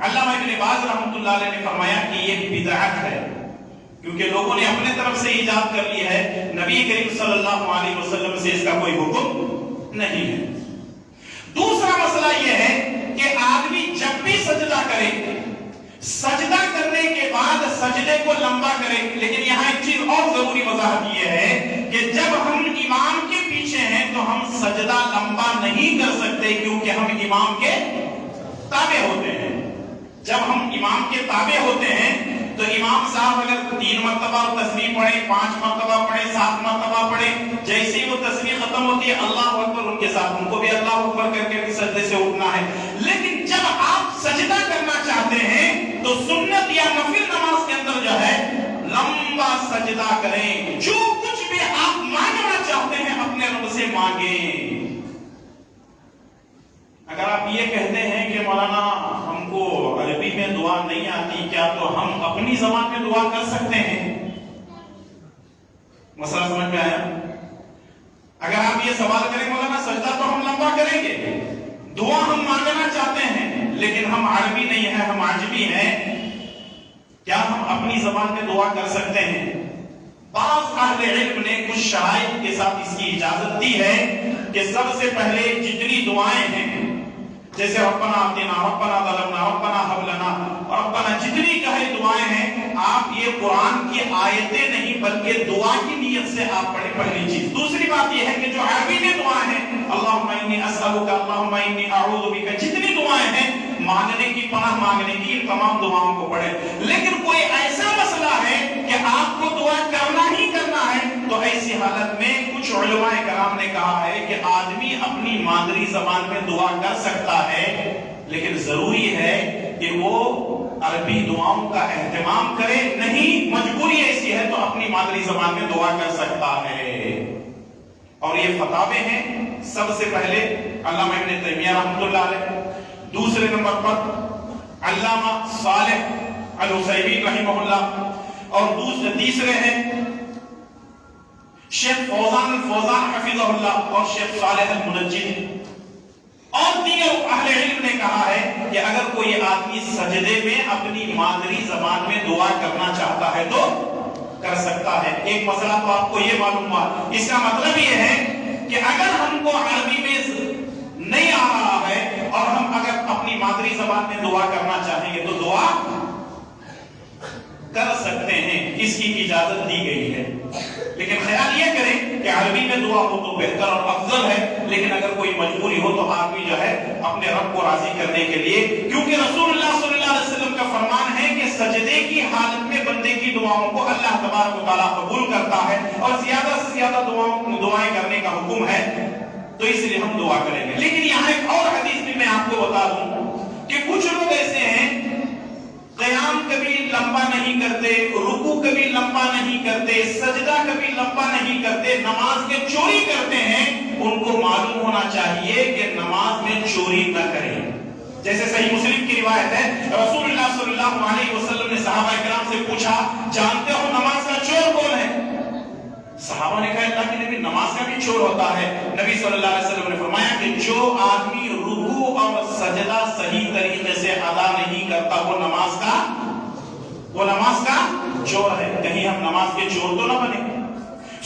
S5: علامہ ابن باز رحمۃ اللہ علیہ نے فرمایا کہ یہ بدعت ہے، کیونکہ لوگوں نے اپنے طرف سے ایجاد کر لی ہے، نبی کریم صلی اللہ علیہ وسلم سے اس کا کوئی حکم نہیں ہے۔ دوسرا مسئلہ یہ ہے کہ آدمی جب بھی سجدہ کرے، سجدہ کرنے کے بعد سجدے کو لمبا کرے، لیکن یہاں ایک چیز اور ضروری وضاحت یہ ہے کہ جب ہم امام کے پیچھے ہیں تو ہم سجدہ لمبا نہیں کر سکتے، کیونکہ ہم امام کے تابع ہوتے ہیں۔ جب ہم امام کے تابع ہوتے ہیں تو امام صاحب اگر 3 مرتبہ تسبیح پڑھے، 5 مرتبہ پڑھے، 7 مرتبہ پڑھے، جیسے ہی وہ تسبیح ختم ہوتی ہے اللہ اکبر، ان کے ساتھ ان کو بھی اللہ اکبر کر کے سجدے سے اٹھنا ہے۔ لیکن جب آپ سجدہ کرنا چاہتے ہیں تو سنت یا نفل نماز کے اندر جو ہے لمبا سجدہ کریں، جو کچھ بھی آپ مانگنا چاہتے ہیں اپنے رب سے مانگیں۔ اگر آپ یہ کہتے ہیں کہ مولانا ہم کو عربی میں دعا نہیں آتی، کیا تو ہم اپنی زبان میں دعا کر سکتے ہیں؟ مسئلہ سمجھ میں آیا؟ اگر آپ یہ سوال کریں مولانا سجدہ تو ہم لمبا کریں گے، دعا ہم مانگنا چاہتے ہیں لیکن ہم عربی نہیں ہیں، ہم عجمی ہیں، کیا ہم اپنی زبان میں دعا کر سکتے ہیں؟ بعض اہل علم نے کچھ شرائط کے ساتھ اس کی اجازت دی ہے کہ سب سے پہلے جتنی دعائیں ہیں، جیسے ربنا آتنا، ربنا ظلمنا، ربنا حب لنا، ربنا، جتنی کہے دعائیں ہیں، آپ یہ قرآن کی آیتیں نہیں بلکہ دعا کی نیت سے آپ پڑھیں، پہلی چیز۔ دوسری بات یہ ہے کہ جو عربی میں دعائیں ہیں، اللہم انی اسألک، اللہم انی اعوذ بک، جتنی دعائیں ہیں مانگنے کی، پناہ مانگنے کی، ان تمام دعاؤں کو پڑھیں۔ لیکن کوئی ایسا مسئلہ ہے کہ آپ کو دعا کرنا ہی کرنا ہے، تو ایسی حالت میں کچھ علماء کرام نے کہا ہے کہ آدمی اپنی مادری زبان میں دعا کر سکتا ہے، لیکن ضروری ہے کہ وہ عربی دعاؤں کا اہتمام کرے، نہیں مجبوری ایسی ہے تو اپنی مادری زبان میں دعا کر سکتا ہے۔ اور یہ فتاوے ہیں، سب سے پہلے علامہ ابن تیمیہ رحمۃ اللہ علیہ، دوسرے نمبر پر علامہ صالح العثیمین رحمہ اللہ، اور تیسرے ہیں شیخ فوزان الفوزان حفظہ اللہ اور شیخ صالح المنجد اور دیگر اہل علم نے کہا ہے کہ اگر کوئی آدمی سجدے میں اپنی مادری زبان میں دعا کرنا چاہتا ہے تو کر سکتا ہے۔ ایک مسئلہ تو آپ کو یہ معلوم ہوا، اس کا مطلب یہ ہے کہ اگر ہم کو عربی میں نہیں آ رہا ہے اور ہم اگر اپنی مادری زبان میں دعا کرنا چاہیں گے تو دعا کر سکتے ہیں، اس کی اجازت دی گئی ہے۔ لیکن خیال یہ کریں کہ عربی میں دعا ہو تو بہتر اور افضل ہے، لیکن اگر کوئی مجبوری ہو تو آدمی جو ہے اپنے رب کو راضی کرنے کے لیے، کیونکہ رسول اللہ صلی اللہ علیہ وسلم کا فرمان ہے کہ سجدے کی حالت میں بندے کی دعاؤں کو اللہ تبارک و تعالیٰ قبول کرتا ہے اور زیادہ سے زیادہ دعائیں کرنے کا حکم ہے، تو اس لیے ہم دعا کریں گے۔ لیکن یہاں ایک اور حدیث بھی میں آپ کو بتا دوں کہ کچھ لوگ ایسے ہیں قیام کبھی لمبا نہیں کرتے، رکوع کبھی لمبا نہیں کرتے، سجدہ کبھی لمبا نہیں کرتے، نماز میں چوری کرتے ہیں۔ ان کو معلوم ہونا چاہیے کہ نماز میں چوری نہ کریں۔ جیسے صحیح مسلم کی روایت ہے، رسول اللہ صلی اللہ علیہ وسلم نے صحابہ کرام سے پوچھا، جانتے ہو نماز کا چور کون ہے؟ صحابہ نے کہا اللہ کے نبی نماز کا بھی چور ہوتا ہے۔ نبی صلی اللہ علیہ وسلم نے فرمایا کہ جو آدمی رکوع اور سجدہ صحیح طریقے سے ادا نہیں کرتا وہ نماز کا چور ہے۔ کہیں ہم نماز کے چور تو نہ بنے۔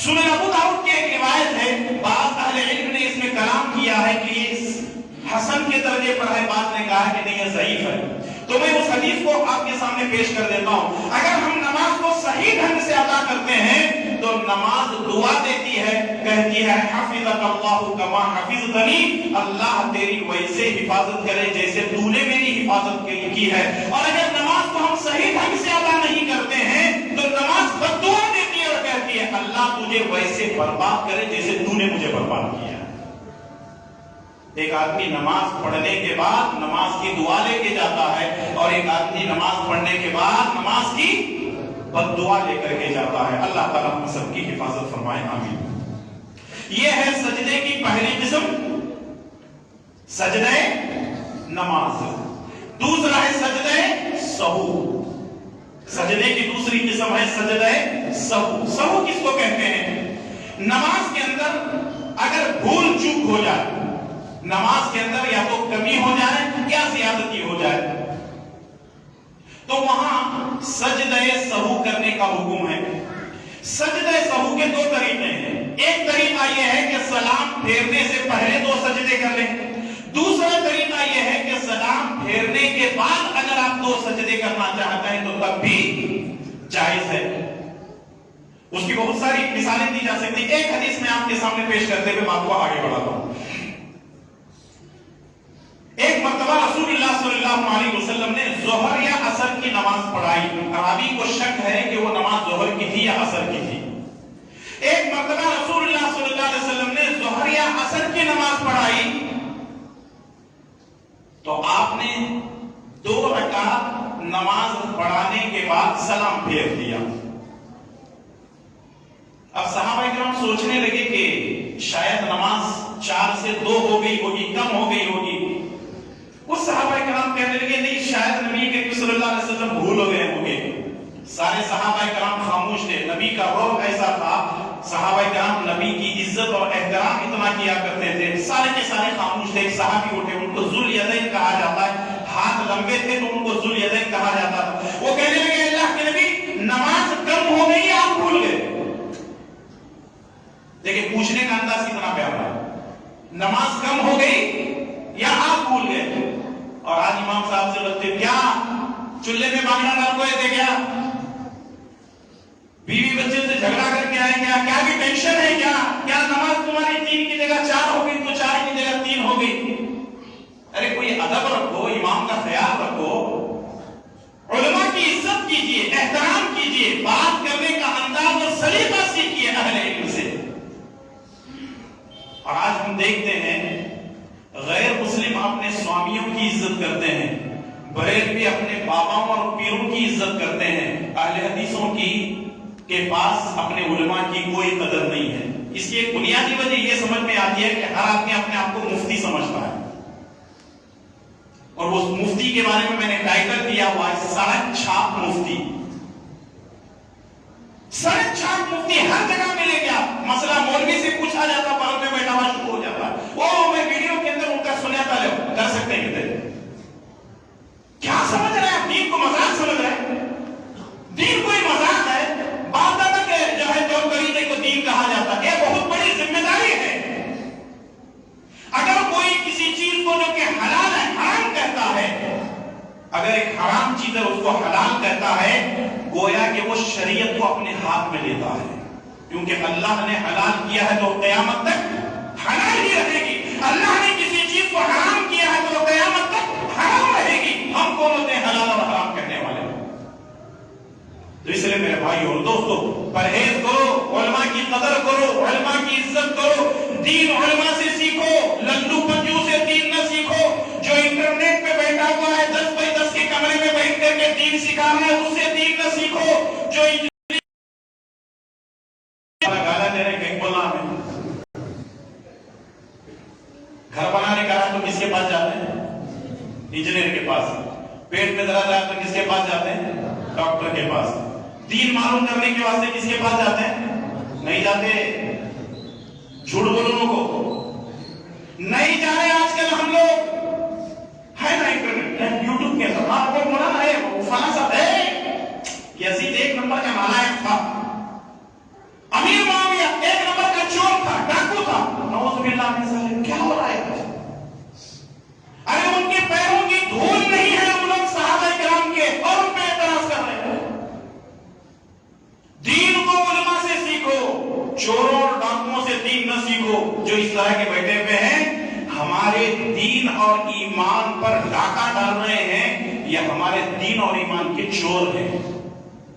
S5: سنن ابو داؤد کی ایک روایت ہے، بعض اہل علم نے اس میں کلام کیا ہے کہ یہ حسن کے درجے پر ہے، بعض نے کہا کہ نہیں یہ ضعیف ہے۔ تو میں اس حدیث کو آپ کے سامنے پیش کر دیتا ہوں۔ اگر ہم نماز کو صحیح ڈھنگ سے ادا کرتے ہیں تو نماز دعا دیتی ہے، کہتی ہے حفظک اللہ کما حفظتنی، اللہ تیری ویسے حفاظت کرے جیسے تو نے میری حفاظت کی ہے۔ اور اگر نماز کو ہم صحیح ڈھنگ سے ادا نہیں کرتے ہیں تو نماز بد دعا دیتی ہے اور کہتی ہے اللہ تجھے ویسے برباد کرے جیسے تو نے مجھے برباد کیا۔ ایک آدمی نماز پڑھنے کے بعد نماز کی دعا لے کے جاتا ہے اور ایک آدمی نماز پڑھنے کے بعد نماز کی بد دعا لے کر کے جاتا ہے۔ اللہ تعالیٰ ہم سب کی حفاظت فرمائے، آمین۔ یہ ہے سجدے کی پہلی قسم، سجدے نماز۔ دوسرا ہے سجدے سہو۔ سجدے کی دوسری قسم ہے سجدے سہو۔ سہو کس کو کہتے ہیں؟ نماز کے اندر اگر بھول چوک ہو جائے، نماز کے اندر یا تو کمی ہو جائے یا زیادتی ہو جائے، تو وہاں سجدہ سہو کرنے کا حکم ہے۔ سجدہ سہو کے دو طریقے ہیں۔ ایک طریقہ یہ ہے کہ سلام پھیرنے سے پہلے دو سجدے کر لیں۔ دوسرا طریقہ یہ ہے کہ سلام پھیرنے کے بعد اگر آپ دو سجدے کرنا چاہتے ہیں تو تب بھی جائز ہے۔ اس کی بہت ساری مثالیں دی جا سکتی۔ ایک حدیث میں آپ کے سامنے پیش کرتے ہوئے بات کو آگے بڑھاتا ہوں۔ ایک مرتبہ رسول اللہ صلی اللہ علیہ وسلم نے ظہر یا عصر کی نماز پڑھائی۔ راوی کو شک ہے کہ وہ نماز ظہر کی تھی یا عصر کی تھی۔ ایک مرتبہ رسول اللہ صلی اللہ علیہ وسلم نے ظہر یا عصر کی نماز پڑھائی تو آپ نے 2 رکعت نماز پڑھانے کے بعد سلام پھیر دیا۔ اب صحابہ کرام سوچنے لگے کہ شاید نماز 4 سے 2 ہو گئی ہوگی، کم ہو گئی ہوگی۔ اس صحابہ کرام کہنے لگے نہیں شاید نبی کے صلی اللہ علیہ وسلم بھول ہو گئے ہوں گے۔ سارے صحابہ کرام خاموش تھے۔ نبی کا روح ایسا تھا، صحابہ کرام نبی کی عزت اور احترام اتنا کیا کرتے تھے، سارے کے سارے خاموش تھے۔ ایک صحابی اٹھے، ان کو ذو الیدین کہا جاتا ہے، ہاتھ لمبے تھے تو ان کو ذو الیدین کہا جاتا تھا۔ وہ کہنے لگے اللہ کے نبی نماز کم ہو گئی یا آپ بھول گئے؟ دیکھیں پوچھنے کا انداز کتنا پیارا ہے، نماز کم ہو گئی یا آپ بھول گئے؟ اور آج امام صاحب سے بولتے کیا چولہے میں بانگڑا ڈال گئے تھے، کیا بیوی بچے سے جھگڑا کر کے آئے، کیا بھی ٹینشن ہے، کیا نماز تمہاری 3 کی جگہ 4 ہو گئی تو 4 کی جگہ 3 ہو گئی؟ ارے کوئی ادب رکھو، امام کا خیال رکھو، علماء کی عزت کیجئے، احترام کیجئے، بات کرنے کا انداز اور سلیقہ سیکھیے اہل علم سے۔ اور آج ہم دیکھتے ہیں غیر مسلم اپنے سوامیوں کی عزت کرتے ہیں، بریلوی اپنے باباؤں اور پیروں کی عزت کرتے ہیں، اہل حدیثوں کے پاس اپنے علماء کی کوئی قدر نہیں ہے۔ اس کی ایک بنیادی وجہ یہ سمجھ میں آتی ہے کہ ہر آدمی اپنے آپ کو مفتی سمجھتا ہے، اور اس مفتی کے بارے میں نے ٹائٹل دیا ہوا ہے سڑک چھاپ مفتی۔ سڑک چھاپ مفتی ہر جگہ ملے گا، مسئلہ مولوی سے پوچھا جاتا پارک میں بیٹھا ہوا شروع ہو جاتا وہ میں ویڈیو کے اندر ان کا سنیا تھا کر سکتے ہیں کہتے کیا سمجھ رہے ہیں دین کو مذاق سمجھ رہے ہیں دین کوئی مذاق ہے بات آتا کہ جو ہے جو کرینے کو دین کہا جاتا ہے یہ بہت بڑی ذمہ داری ہے اگر کوئی کسی چیز کو جو کہ حلال ہے حرام کہتا ہے اگر ایک حرام چیز ہے اس کو حلال کہتا ہے گویا کہ وہ شریعت کو اپنے ہاتھ میں لیتا ہے کیونکہ اللہ نے حلال کیا ہے تو قیامت تک حلال ہی رہے گی اللہ نے کسی چیز کو حرام کیا ہے تو قیامت تک حرام رہے گی ہم کون ہوتے ہیں حلال اور حرام کہنے والے تو اس لیے میرے بھائی اور دوستو پرہیز کرو علماء کی قدر کرو علماء کی عزت کرو دین علماء سے سیکھو لنڈو پنجو سے دین نہ سیکھو جو انٹرنیٹ پہ بیٹھا ہوا ہے 10 بائی 10 کے کمرے میں بیٹھ کر کے دین سکھا رہا ہے اس سے دین نہ سیکھو جو گالا دے رہے کہیں بولنا ہمیں گھر بنانے کا رہا تو کس کے پاس جاتے ہیں انجینئر کے پاس پیٹ میں درد آیا تو کس کے پاس جاتے ہیں ڈاکٹر کے پاس دین معلوم کرنے کے واسطے کس کے پاس جاتے ہیں نہیں جاتے جھوٹ بولوں کو نہیں جا رہے آج کل ہم لوگ ہے نا انٹرنیٹ یوٹیوب کے اندر آپ کو بولا نا ہے فلاں صاحب ہے یزید ایک نمبر کا نالائق تھا امیر معاویہ ایک نمبر کا چور تھا ڈاکو تھا نعوذ باللہ من ذالک کیا ہو رہا ہے ارے ان کے پیروں کی دھول نہیں ہے ہم لوگ صحابہ کرام کے اور ان پہ اعتراض کر رہے ہیں دین کو علماء سے سیکھو چوروں اور ڈاکوؤں سے دین نہ سیکھو جو اس طرح کے بیٹھے ہوئے ہیں ہمارے دین اور ایمان پر ڈاکہ ڈال رہے ہیں یا ہمارے دین اور ایمان کے چور ہیں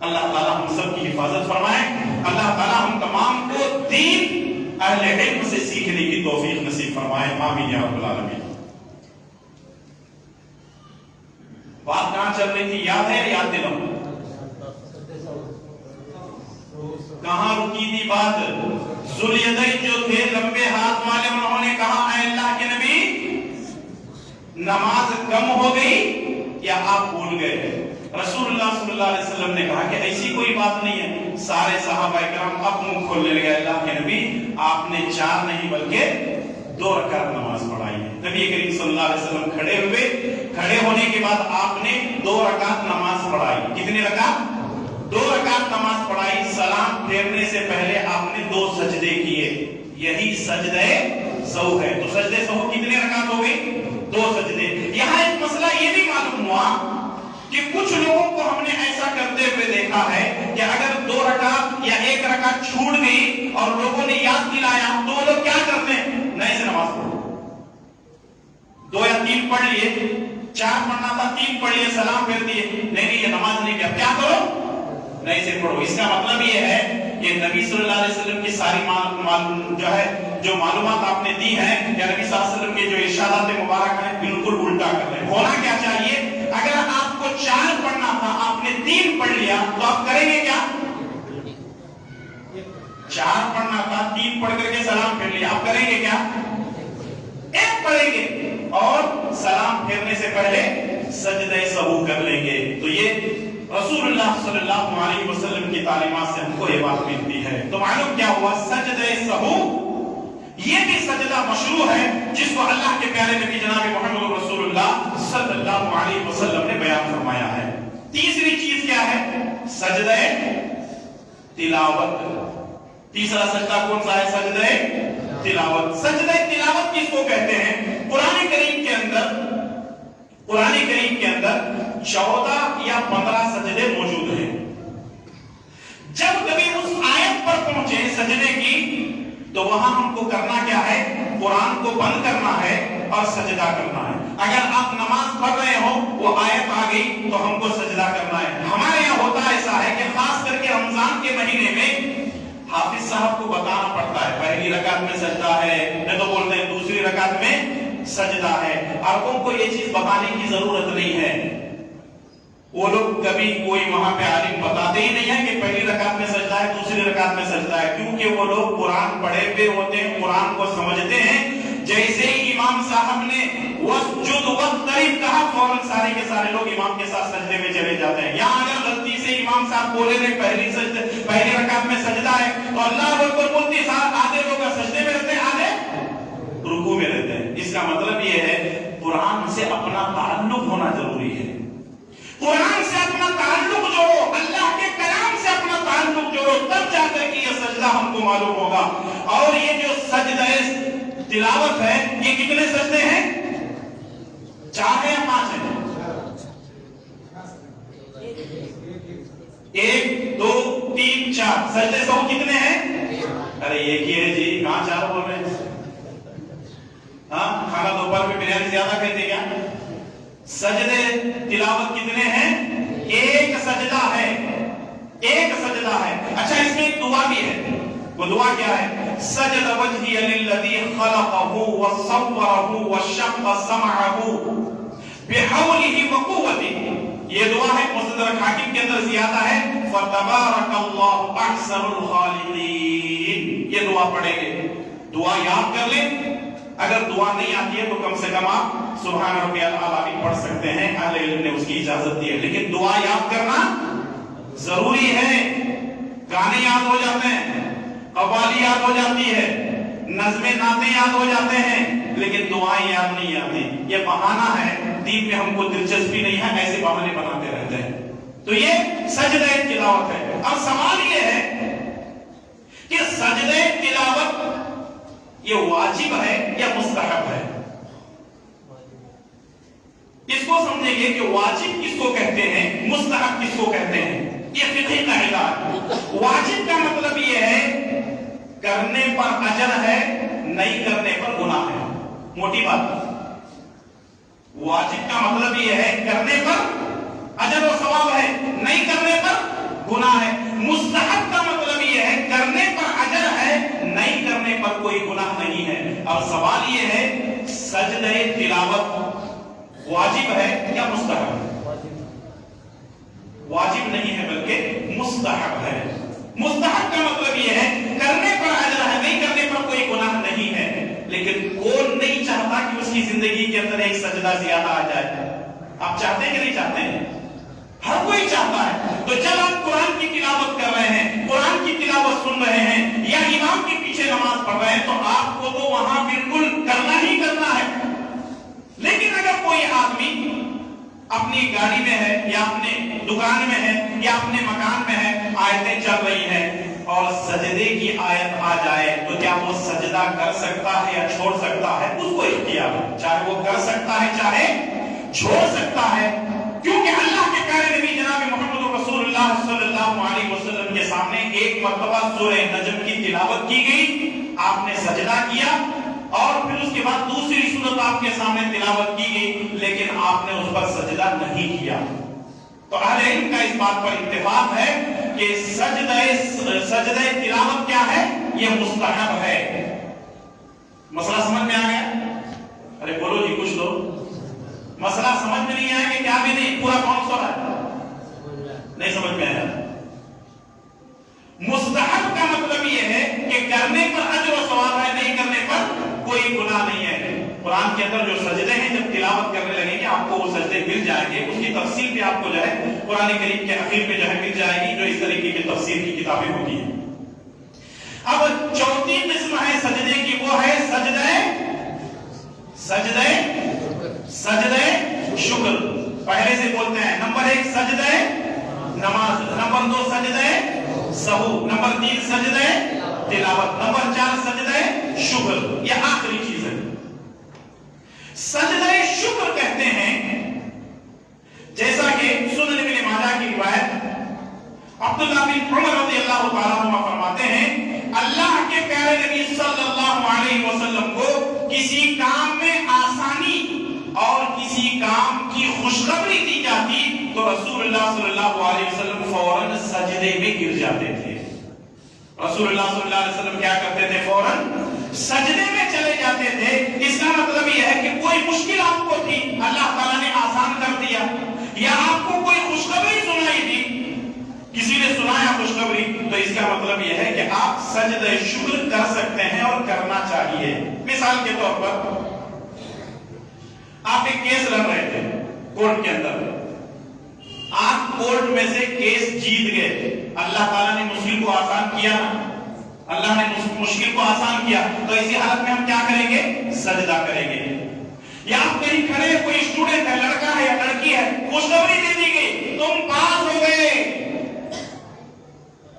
S5: اللہ تعالیٰ ہم سب کی حفاظت فرمائے اللہ تعالیٰ ہم تمام کو دین اہل علم سے سیکھنے کی توفیق نصیب فرمائے آمین یا رب العالمین بات کہاں چل رہی تھی یاد ہے یا یاد دلاؤں کہاں رکی تھی بات ذواليدین جو تھے لمبے ہاتھ والے انہوں نے کہا اے اللہ کے نبی نماز کم ہو گئی یا آپ بھول گئے رسول اللہ صلی اللہ علیہ وسلم نے کہا کہ ایسی کوئی بات نہیں ہے سارے صحابہ کرام اب منہ کھولنے لگے اللہ کے نبی آپ نے 4 نہیں بلکہ 2 رکعت نماز پڑھائی ہے نبی کریم صلی اللہ علیہ وسلم کھڑے ہوئے کھڑے ہونے کے بعد آپ نے 2 رکعت نماز پڑھائی کتنی رکعت 2 رکعت نماز پڑھائی سلام پھیرنے سے پہلے آپ نے 2 سجدے کیے یہی سجدہ سہو ہے تو سجدہ سہو کتنے رکعت ہو گئی 2 سجدے یہاں ایک مسئلہ یہ بھی معلوم ہوا کہ کچھ لوگوں کو ہم نے ایسا کرتے ہوئے دیکھا ہے کہ اگر 2 رکعت یا 1 رکعت چھوٹ گئی اور لوگوں نے یاد دلایا تو وہ لوگ کیا کرتے ہیں نئے سے نماز پڑھو 2 یا 3 پڑھ لیے 4 پڑھنا تھا 3 پڑھ لیے سلام پھیر دیے نہیں یہ نماز نہیں کیا کرو نئے سے پڑھو اس کا مطلب یہ ہے کہ نبی صلی اللہ علیہ وسلم کی ساری جو معلومات آپ نے دی ہیں یا نبی صلی اللہ علیہ وسلم کے جو ارشادات مبارک ہیں بالکل الٹا کر رہے ہیں ہونا کیا چاہیے اگر آپ کو 4 پڑھنا تھا آپ نے 3 پڑھ لیا تو آپ کریں گے کیا 4 پڑھنا تھا 3 پڑھ کر کے سلام پھیر لیا آپ کریں گے کیا 1 پڑھیں گے اور سلام پھیرنے سے پہلے سجدہ سہو کر لیں گے تو یہ رسول اللہ صلی اللہ علیہ وسلم کی تعلیمات سے ہم کو یہ بات ملتی ہے تو معلوم کیا ہوا سجدہ سہو یہ بھی سجدہ مشروع ہے جس کو اللہ کے پیارے نبی جناب محمد رسول اللہ صلی اللہ علیہ وسلم نے بیان فرمایا ہے تیسری چیز کیا ہے سجدہ تلاوت تیسرا سجدہ کون سا ہے سجدہ تلاوت سجدہ تلاوت کس کو کہتے ہیں قرآن کریم کے اندر 14 یا 15 سجدے موجود ہیں جب کبھی اس آیت پر پہنچے سجدے کی تو وہاں ہم کو کرنا کیا ہے قرآن کو بند کرنا ہے اور سجدہ کرنا ہے اگر آپ نماز پڑھ رہے ہو وہ آیت آ گئی تو ہم کو سجدہ کرنا ہے ہمارے یہاں ہوتا ایسا ہے کہ خاص کر کے رمضان کے مہینے میں حافظ صاحب کو بتانا پڑتا ہے پہلی رکعت میں سجدہ ہے نہیں تو بولتے ہیں دوسری رکعت میں سجدہ ہے عربوں کو یہ چیز بتانے کی ضرورت نہیں ہے وہ لوگ کبھی کوئی وہاں پہ عالم بتاتے ہی نہیں ہے کہ پہلی رکعت میں سجدہ ہے دوسری رکعت میں سجدہ ہے کیونکہ وہ لوگ قرآن پڑھے ہوئے ہوتے ہیں قرآن کو سمجھتے ہیں جیسے ہی امام صاحب نے وسجد وقترب کہا فوراً سارے کے سارے لوگ امام کے ساتھ سجدے میں چلے جاتے ہیں یہاں اگر غلطی سے امام امام صاحب بولے رہے پہلی رکعت میں سجدہ ہے تو اللہ اکبر بولتے آدھے لوگ سجدے میں رہتے ہیں آدھے رکوع میں رہتے ہیں. اس کا مطلب یہ ہے قرآن سے اپنا تعلق ہونا ضروری ہے. قرآن سے اپنا تعلق جوڑو, اللہ کے کلام سے اپنا تعلق جوڑو, تب جا کر کہ یہ سجدہ ہم کو معلوم ہوگا. اور یہ جو سجدہ تلاوت ہے یہ کتنے سجدے ہیں؟ 4 ہیں یا 5 ہیں؟ 1 2 3 4 سجدے سب کتنے ہیں؟ ارے ایک ہی ہے جی, کہاں 4 بول رہے ہیں؟ ہاں کھانا دوپہر میں بریانی زیادہ کہتے کیا؟ سجدے تلاوت کتنے ہیں؟ ایک سجدہ ہے, ایک سجدہ ہے. اچھا اس میں ایک دعا بھی ہے, وہ دعا کیا ہے؟ سجد وجہی للذی خلقہ وصورہ وشق سمعہ بحولہ وقوتہ. یہ دعا ہے مستدرک حاکم کے اندر زیادہ ہے فتبارک اللہ احسن الخالقین. یہ دعا پڑھیں گے, دعا یاد کر لیں. اگر دعا نہیں آتی ہے تو کم سے کم آپ سبحان ربی الاعلیٰ بھی پڑھ سکتے ہیں, اہل علم نے اس کی اجازت دی ہے. لیکن دعا یاد کرنا ضروری ہے. گانے یاد ہو جاتے ہیں, قوالی یاد ہو جاتی ہے, نظمیں نعتیں یاد ہو جاتے ہیں, لیکن دعائیں یاد نہیں آتی. یہ بہانہ ہے, دین میں ہم کو دلچسپی نہیں ہے, ایسے بہانے بناتے رہتے ہیں. تو یہ سجدہ تلاوت ہے. اب سوال یہ ہے کہ سجدہ تلاوت یہ واجب ہے یا مستحب ہے؟ اس کو سمجھیں گے کہ واجب کس کو کہتے ہیں, مستحب کس کو کہتے ہیں. یہ فقہی قاعدہ ہے. واجب کا مطلب یہ ہے کرنے پر اجر ہے, نہیں کرنے پر گناہ ہے. موٹی بات, واجب کا مطلب یہ ہے کرنے پر اجر و ثواب ہے, نہیں کرنے پر گناہ ہے. مستحب کا مطلب یہ ہے کرنے پر اجر ہے, نہیں کرنے پر کوئی گناہ نہیں ہے. اب سوال یہ ہے سجدہ تلاوت واجب ہے یا مستحب ہے؟ واجب نہیں ہے بلکہ مستحب ہے. مستحب کا مطلب یہ ہے کرنے پر اجر ہے, نہیں کرنے پر کوئی گناہ نہیں ہے. لیکن کون نہیں چاہتا کہ اس کی زندگی کے اندر ایک سجدہ زیادہ آ جائے؟ آپ چاہتے ہیں کہ نہیں چاہتے ہیں؟ ہر کوئی چاہتا ہے. تو جب آپ قرآن کی تلاوت کر رہے ہیں, قرآن کی تلاوت سن رہے ہیں یا امام کے پیچھے نماز پڑھ رہے ہیں تو آپ کو تو وہاں بالکل کرنا ہی کرنا ہے. لیکن اگر کوئی آدمی اپنی گاڑی میں ہے یا اپنے دکان میں ہے یا اپنے مکان میں ہے, آیتیں چل رہی ہیں اور سجدے کی آیت آ جائے تو کیا وہ سجدہ کر سکتا ہے یا چھوڑ سکتا ہے؟ اس کو اختیار ہے, چاہے وہ کر سکتا ہے چاہے چھوڑ سکتا ہے. کیونکہ اللہ کے پیارے نبی جناب محمد رسول اللہ صلی اللہ علیہ وسلم کے سامنے ایک مرتبہ سورہ نجم کی تلاوت کی گئی, آپ نے سجدہ کیا, اور پھر اس کے بعد دوسری سورت آپ کے سامنے تلاوت کی گئی, لیکن آپ نے اس پر سجدہ نہیں کیا. تو اہل علم کا اس بات پر اتفاق ہے کہ سجدہ تلاوت کیا ہے؟ یہ مستحب ہے. مسئلہ سمجھ میں آ گیا؟ ارے بولو جی کچھ لوگ. مسئلہ سمجھ میں نہیں آیا کہ کیا بھی نہیں, پورا کون سو رہا ہے؟ نہیں سمجھ میں آیا. مستحب کا مطلب یہ ہے کہ کرنے پر اجر و ثواب ہے, نہیں کرنے پر کوئی گناہ نہیں ہے. قرآن کے اندر جو سجدے ہیں جب تلاوت کرنے لگیں گے آپ کو وہ سجدے مل جائیں گے. اس کی تفصیل بھی آپ کو جو ہے قرآن کریم کے اخیر میں جو ہے مل جائے گی, جو اس طریقے کی تفسیر کی کتابیں ہوتی ہیں. اب چوتھی قسم ہے سجدے کی, وہ ہے سجدے شکر. پہلے سے بولتے ہیں نمبر 1 سجدے نماز, نمبر 2 سجدے سہو, نمبر 3 سجدے تلاوت, نمبر 4 سجدے شکر. یہ آخری چیز ہے. سجدے شکر کہتے ہیں, جیسا کہ سنن ابن ماجہ کی روایت عبداللہ بن عمر رضی اللہ تعالیٰ عنہ فرماتے ہیں اللہ کے پیارے نبی صلی اللہ علیہ وسلم کو کسی کام میں آسانی اور کسی کام کی خوشخبری دی جاتی تو رسول اللہ صلی اللہ علیہ وسلم فوراً سجدے میں گر جاتے تھے. رسول اللہ صلی اللہ علیہ وسلم کیا کرتے تھے؟ فوراً سجدے میں چلے جاتے تھے. اس کا مطلب یہ ہے کہ کوئی مشکل آپ کو تھی, اللہ تعالیٰ نے آسان کر دیا, یا آپ کو کوئی خوشخبری سنائی تھی, کسی نے سنایا خوشخبری, تو اس کا مطلب یہ ہے کہ آپ سجدہ شکر کر سکتے ہیں اور کرنا چاہیے. مثال کے طور پر آپ ایک کیس لڑ رہے تھے کورٹ کے اندر,
S6: آپ کورٹ میں سے کیس جیت گئے، اللہ تعالیٰ نے مشکل کو آسان کیا نا، اللہ نے مشکل کو آسان کیا، تو اسی حالت میں ہم کیا کریں گے؟ سجدہ کریں گے۔ یا آپ کہیں کھڑے، کوئی اسٹوڈنٹ ہے، لڑکا ہے یا لڑکی ہے، خوشخبری دے دی گئی تم پاس ہو گئے،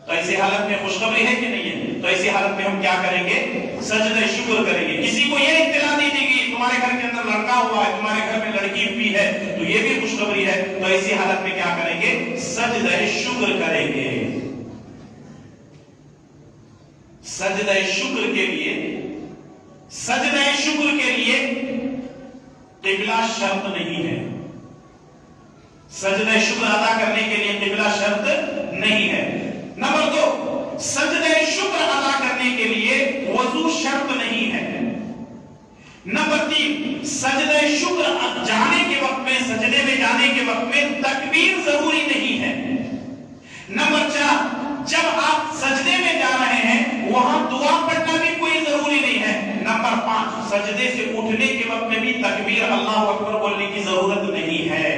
S6: تو ایسی حالت میں خوشخبری ہے کہ نہیں ہے؟ تو ایسی حالت میں ہم کیا کریں گے؟ سجدہ شکر کریں گے۔ کسی کو یہ اطلاع دی دی گئی تمہارے گھر کے اندر لڑکا ہوا ہے، تمہارے گھر میں لڑکی ہوئی ہے، تو یہ بھی خوشخبری ہے، تو ایسی حالت میں کیا کریں گے؟ سجدہ شکر کریں گے۔ سجدہ شکر کے لیے، سجدہ شکر کے لیے قبلہ شرط نہیں ہے۔ سجدہ شکر ادا کرنے کے لیے قبلہ شرط نہیں ہے۔ نمبر 2، سجدہ شکر ادا کرنے کے لیے وضو شرط نہیں ہے۔ نمبر 3، سجدہ شکر جانے کے وقت میں، سجدے میں جانے کے وقت میں تکبیر ضروری نہیں ہے۔ نمبر 4، جب آپ سجدے میں جا رہے ہیں وہاں دعا پڑھنا بھی کوئی ضروری نہیں ہے۔ نمبر 5، سجدے سے اٹھنے کے وقت میں بھی تکبیر اللہ اکبر بولنے کی ضرورت نہیں ہے۔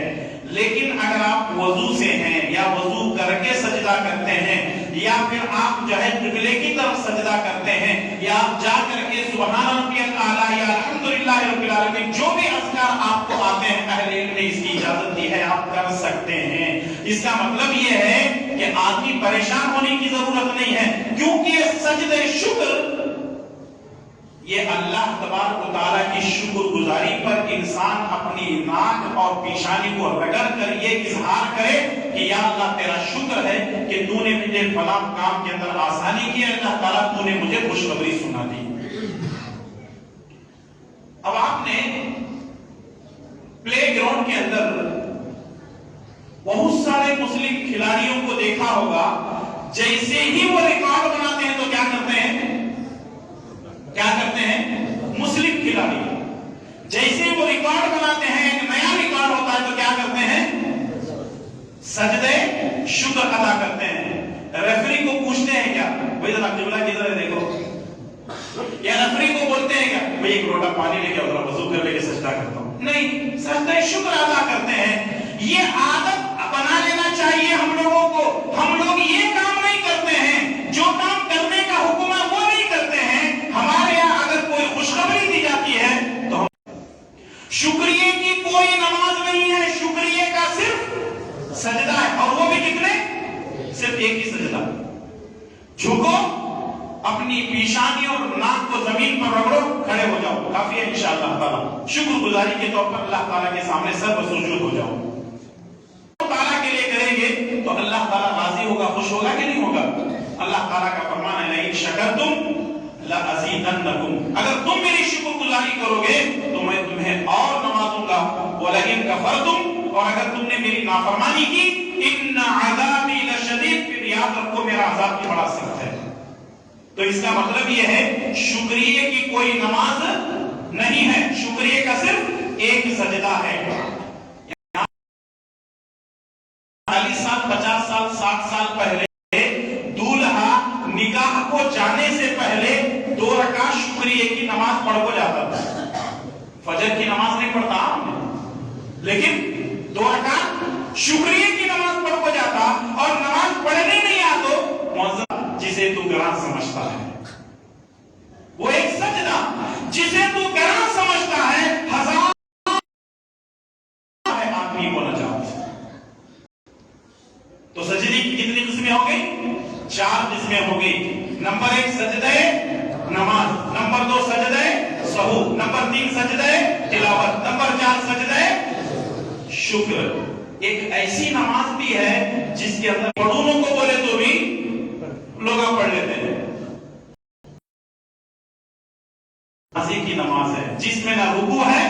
S6: لیکن اگر آپ وضو سے ہیں یا وضو کر کے سجدہ کرتے ہیں، یا پھر آپ جو ہے قبلے کی طرف سجدہ کرتے ہیں، یا آپ جا کر کے سبحان ربی الاعلی یا الحمدللہ رب العالمین، جو بھی اذکار آپ کو آتے ہیں، اہل علم نے اس کی اجازت دی ہے، آپ کر سکتے ہیں۔ اس کا مطلب یہ ہے کہ آدمی پریشان ہونے کی ضرورت نہیں ہے، کیونکہ سجدہ شکر یہ اللہ تبارک و تعالیٰ کی شکر گزاری پر انسان اپنی ناک اور پیشانی کو رگڑ کر یہ اظہار کرے کہ یا اللہ تیرا شکر ہے کہ تو نے مجھے فلاں کام کے اندر آسانی کی، اللہ تعالیٰ تو نے مجھے خوشخبری سنا دی۔ اب آپ نے پلے گراؤنڈ کے اندر بہت سارے مسلم کھلاڑیوں کو دیکھا ہوگا، جیسے ہی وہ ریکارڈ بناتے ہیں تو کیا کرتے ہیں؟ کیا کرتے ہیں؟ مسلم کھلاڑی جیسے وہ ریکارڈ بناتے ہیں، ایک نیا ریکارڈ ہوتا ہے تو کیا کرتے ہیں؟ سجدے شکر ادا کرتے ہیں۔ ریفری کو پوچھتے ہیں کیا بھائی ذرا قبلہ کدھر ہے دیکھو، یا ریفری کو بولتے ہیں کیا بھائی ایک لوٹا پانی لے کے ذرا وضو کر لے کے سجدہ کرتا ہوں؟ نہیں، سجدے شکر ادا کرتے ہیں۔ یہ عادت بنا لینا چاہیے ہم لوگوں کو۔ ہم لوگ یہ کام نہیں کرتے ہیں، جو کام کرنے کا حکم ہے وہ نہیں کرتے ہیں۔ ہمارے یہاں اگر کوئی خوشخبری دی جاتی ہے تو ہم شکریہ کی کوئی نماز نہیں ہے، شکریہ کا صرف سجدہ ہے، اور وہ بھی کتنے؟ صرف ایک ہی سجدہ۔ جھکو، اپنی پیشانی اور ناک کو زمین پر رگڑو، کھڑے ہو جاؤ، کافی ہے انشاءاللہ تعالی۔ شکر گزاری کے طور پر اللہ تعالیٰ کے سامنے سر بسجود ہو جاؤ۔ تعالیٰ کے لیے کریں گے تو اللہ تعالیٰ راضی ہوگا، خوش ہوگا کہ نہیں ہوگا؟ اللہ تعالیٰ کا فرمان ہے لئن شکرتم لَأَزِيدَنَّكُمْ، اگر تم میری شکر گزاری کرو گے تو میں تمہیں اور نوازوں گا۔ وَلَئِن كَفَرْتُمْ، اور اگر تم نے میری نافرمانی کی، إِنَّ عَذَابِي لَشَدِيدٌ، پھر یاد رکھو میرا عذاب بھی بڑا سخت ہے۔ تو اس کا مطلب یہ ہے شکریہ کی کوئی نماز نہیں ہے، شکریہ کا صرف ایک سجدہ ہے۔ 40 سال 50 سال 60 سال پہلے دولہا نکاح کو جانے سے پہلے 2 رکعت شکریہ کی نماز پڑھ کو جاتا تھا۔ فجر کی نماز نہیں پڑھتا ہم نے، لیکن 2 رکعت شکریہ کی نماز پڑھ کو جاتا، اور نماز پڑھنے نہیں آ تو مؤذن جسے تو گراں سمجھتا ہے، وہ ایک سجدہ جسے تو گراں سمجھتا ہے، ہزار آدمی کو نجات۔ تو سجدے کی کتنی قسمیں ہو گئی؟ 4 قسمیں ہو گئی۔ نمبر 1 سجدہ نماز، نمبر 2 سجدہ سہو، نمبر 3 سجدہ تلاوت، نمبر 4 سجدہ شکر۔ ایک ایسی نماز بھی ہے جس کے اندر پڑھونوں کو بولے تو بھی لوگ پڑھ لیتے ہیں۔ کی نماز ہے جس میں نہ رکوع ہے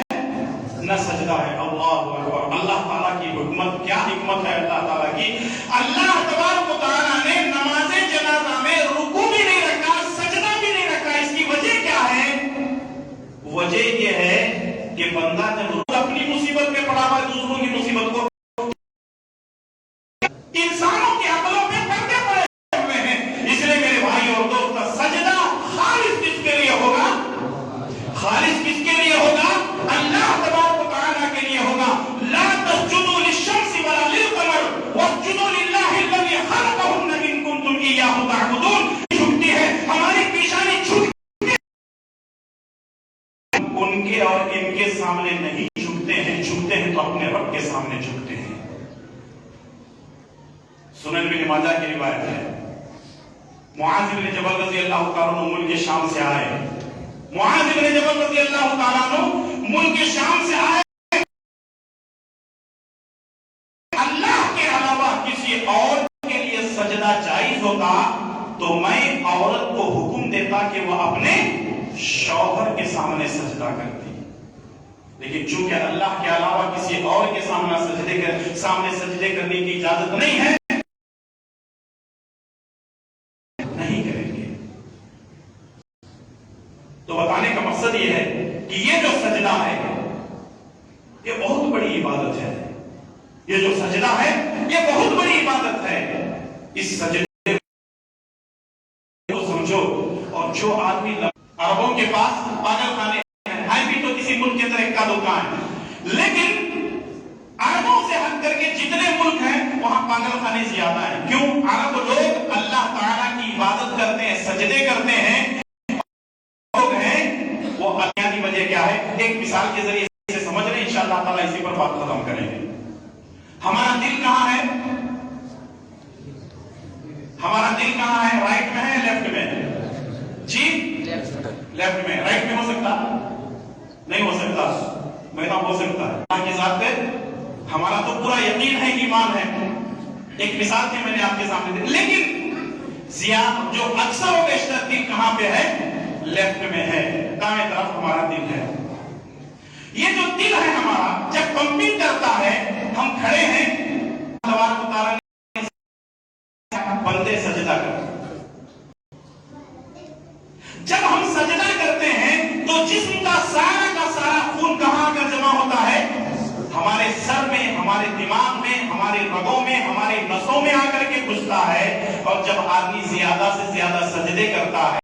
S6: نہ سجدہ ہے۔ اللہ اکبر، اللہ تعالیٰ کی حکمت، کیا حکمت ہے اللہ تعالیٰ کی۔ اللہ تبارک و تعالیٰ نے نماز جنازہ میں رکوع بھی نہیں رکھا، سجدہ بھی نہیں رکھا۔ اس کی وجہ کیا ہے؟ وجہ یہ ہے کہ بندہ جب اپنی مصیبت میں پڑا ہوا ہے، دوسروں کی مصیبت کو انسانوں کی عقلوں میں پردے پڑے ہوئے ہیں۔ اس لیے میرے بھائی اور دوست، سجدہ خالص کس کے لیے ہوگا؟ خالص کس کے لیے ہوگا؟ اللہ تبارک و تعالیٰ کے لیے ہوگا۔ لا تسجدوا للشمس ولا للقمر سنن بن ماجہ کی روایت ہے، معاذ بن جبل رضی اللہ تعالیٰ عنہ ملک شام سے آئے، معاذ بن جبل رضی اللہ تعالیٰ عنہ ملک شام سے آئے، اللہ کے علاوہ کسی اور کے لیے سجدہ جائز ہوتا تو میں عورت کو حکم دیتا کہ وہ اپنے شوہر کے سامنے سجدہ کرتی، لیکن چونکہ اللہ کے علاوہ کسی اور کے سامنے سجدے کرنے کی اجازت نہیں ہے، نہیں کریں گے۔ تو بتانے کا مقصد یہ ہے کہ یہ جو سجدہ ہے یہ بہت بڑی عبادت ہے، یہ جو سجدہ ہے یہ بہت بڑی عبادت ہے۔ اس سجدے کو سمجھو، اور جو آدمی عربوں کے پاس پاگل خانے ہیں بھی تو کسی ملک کے اندر ایک کا دکان ہے، لیکن عربوں سے ہٹ کر کے جتنے ملک ہیں وہاں پاگل خانے زیادہ ہیں۔ کیوں؟ عرب لوگ اللہ تعالیٰ کی عبادت کرتے ہیں، سجدے کرتے ہیں، لوگ ہیں وہ اللہ کی وجہ کیا ہے؟ ایک مثال کے ذریعے سے سمجھ رہے ہیں، انشاءاللہ تعالیٰ اسی پر بات ختم کریں گے۔ ہمارا دل کہاں ہے؟ ہمارا دل کہاں ہے؟ رائٹ میں ہے لیفٹ میں؟ جی لیفٹ میں۔ رائٹ میں ہو سکتا نہیں ہو سکتا؟ میں تو ہو سکتا ہے اللہ کی ذات پہ ہمارا تو پورا یقین ہے، ایمان ہے۔ ایک مثال تھی میں نے آپ کے سامنے دی، لیکن جو اکثر و بیشتر دل کہاں پہ ہے؟ لیفٹ میں ہے، دائیں طرف ہمارا دل ہے۔ یہ جو دل ہے ہمارا جب پمپنگ کرتا ہے، ہم کھڑے ہیں، تبارک و تعالیٰ بندے سجدہ کرتے ہیں، جب ہم سجدہ کرتے ہیں تو جسم کا سارا خون کہاں کر جمع ہوتا ہے؟ ہمارے سر میں، ہمارے دماغ میں، ہمارے رگوں میں، ہمارے نسوں میں آ کر کے گھستا ہے، اور جب آدمی زیادہ سے زیادہ سجدے کرتا ہے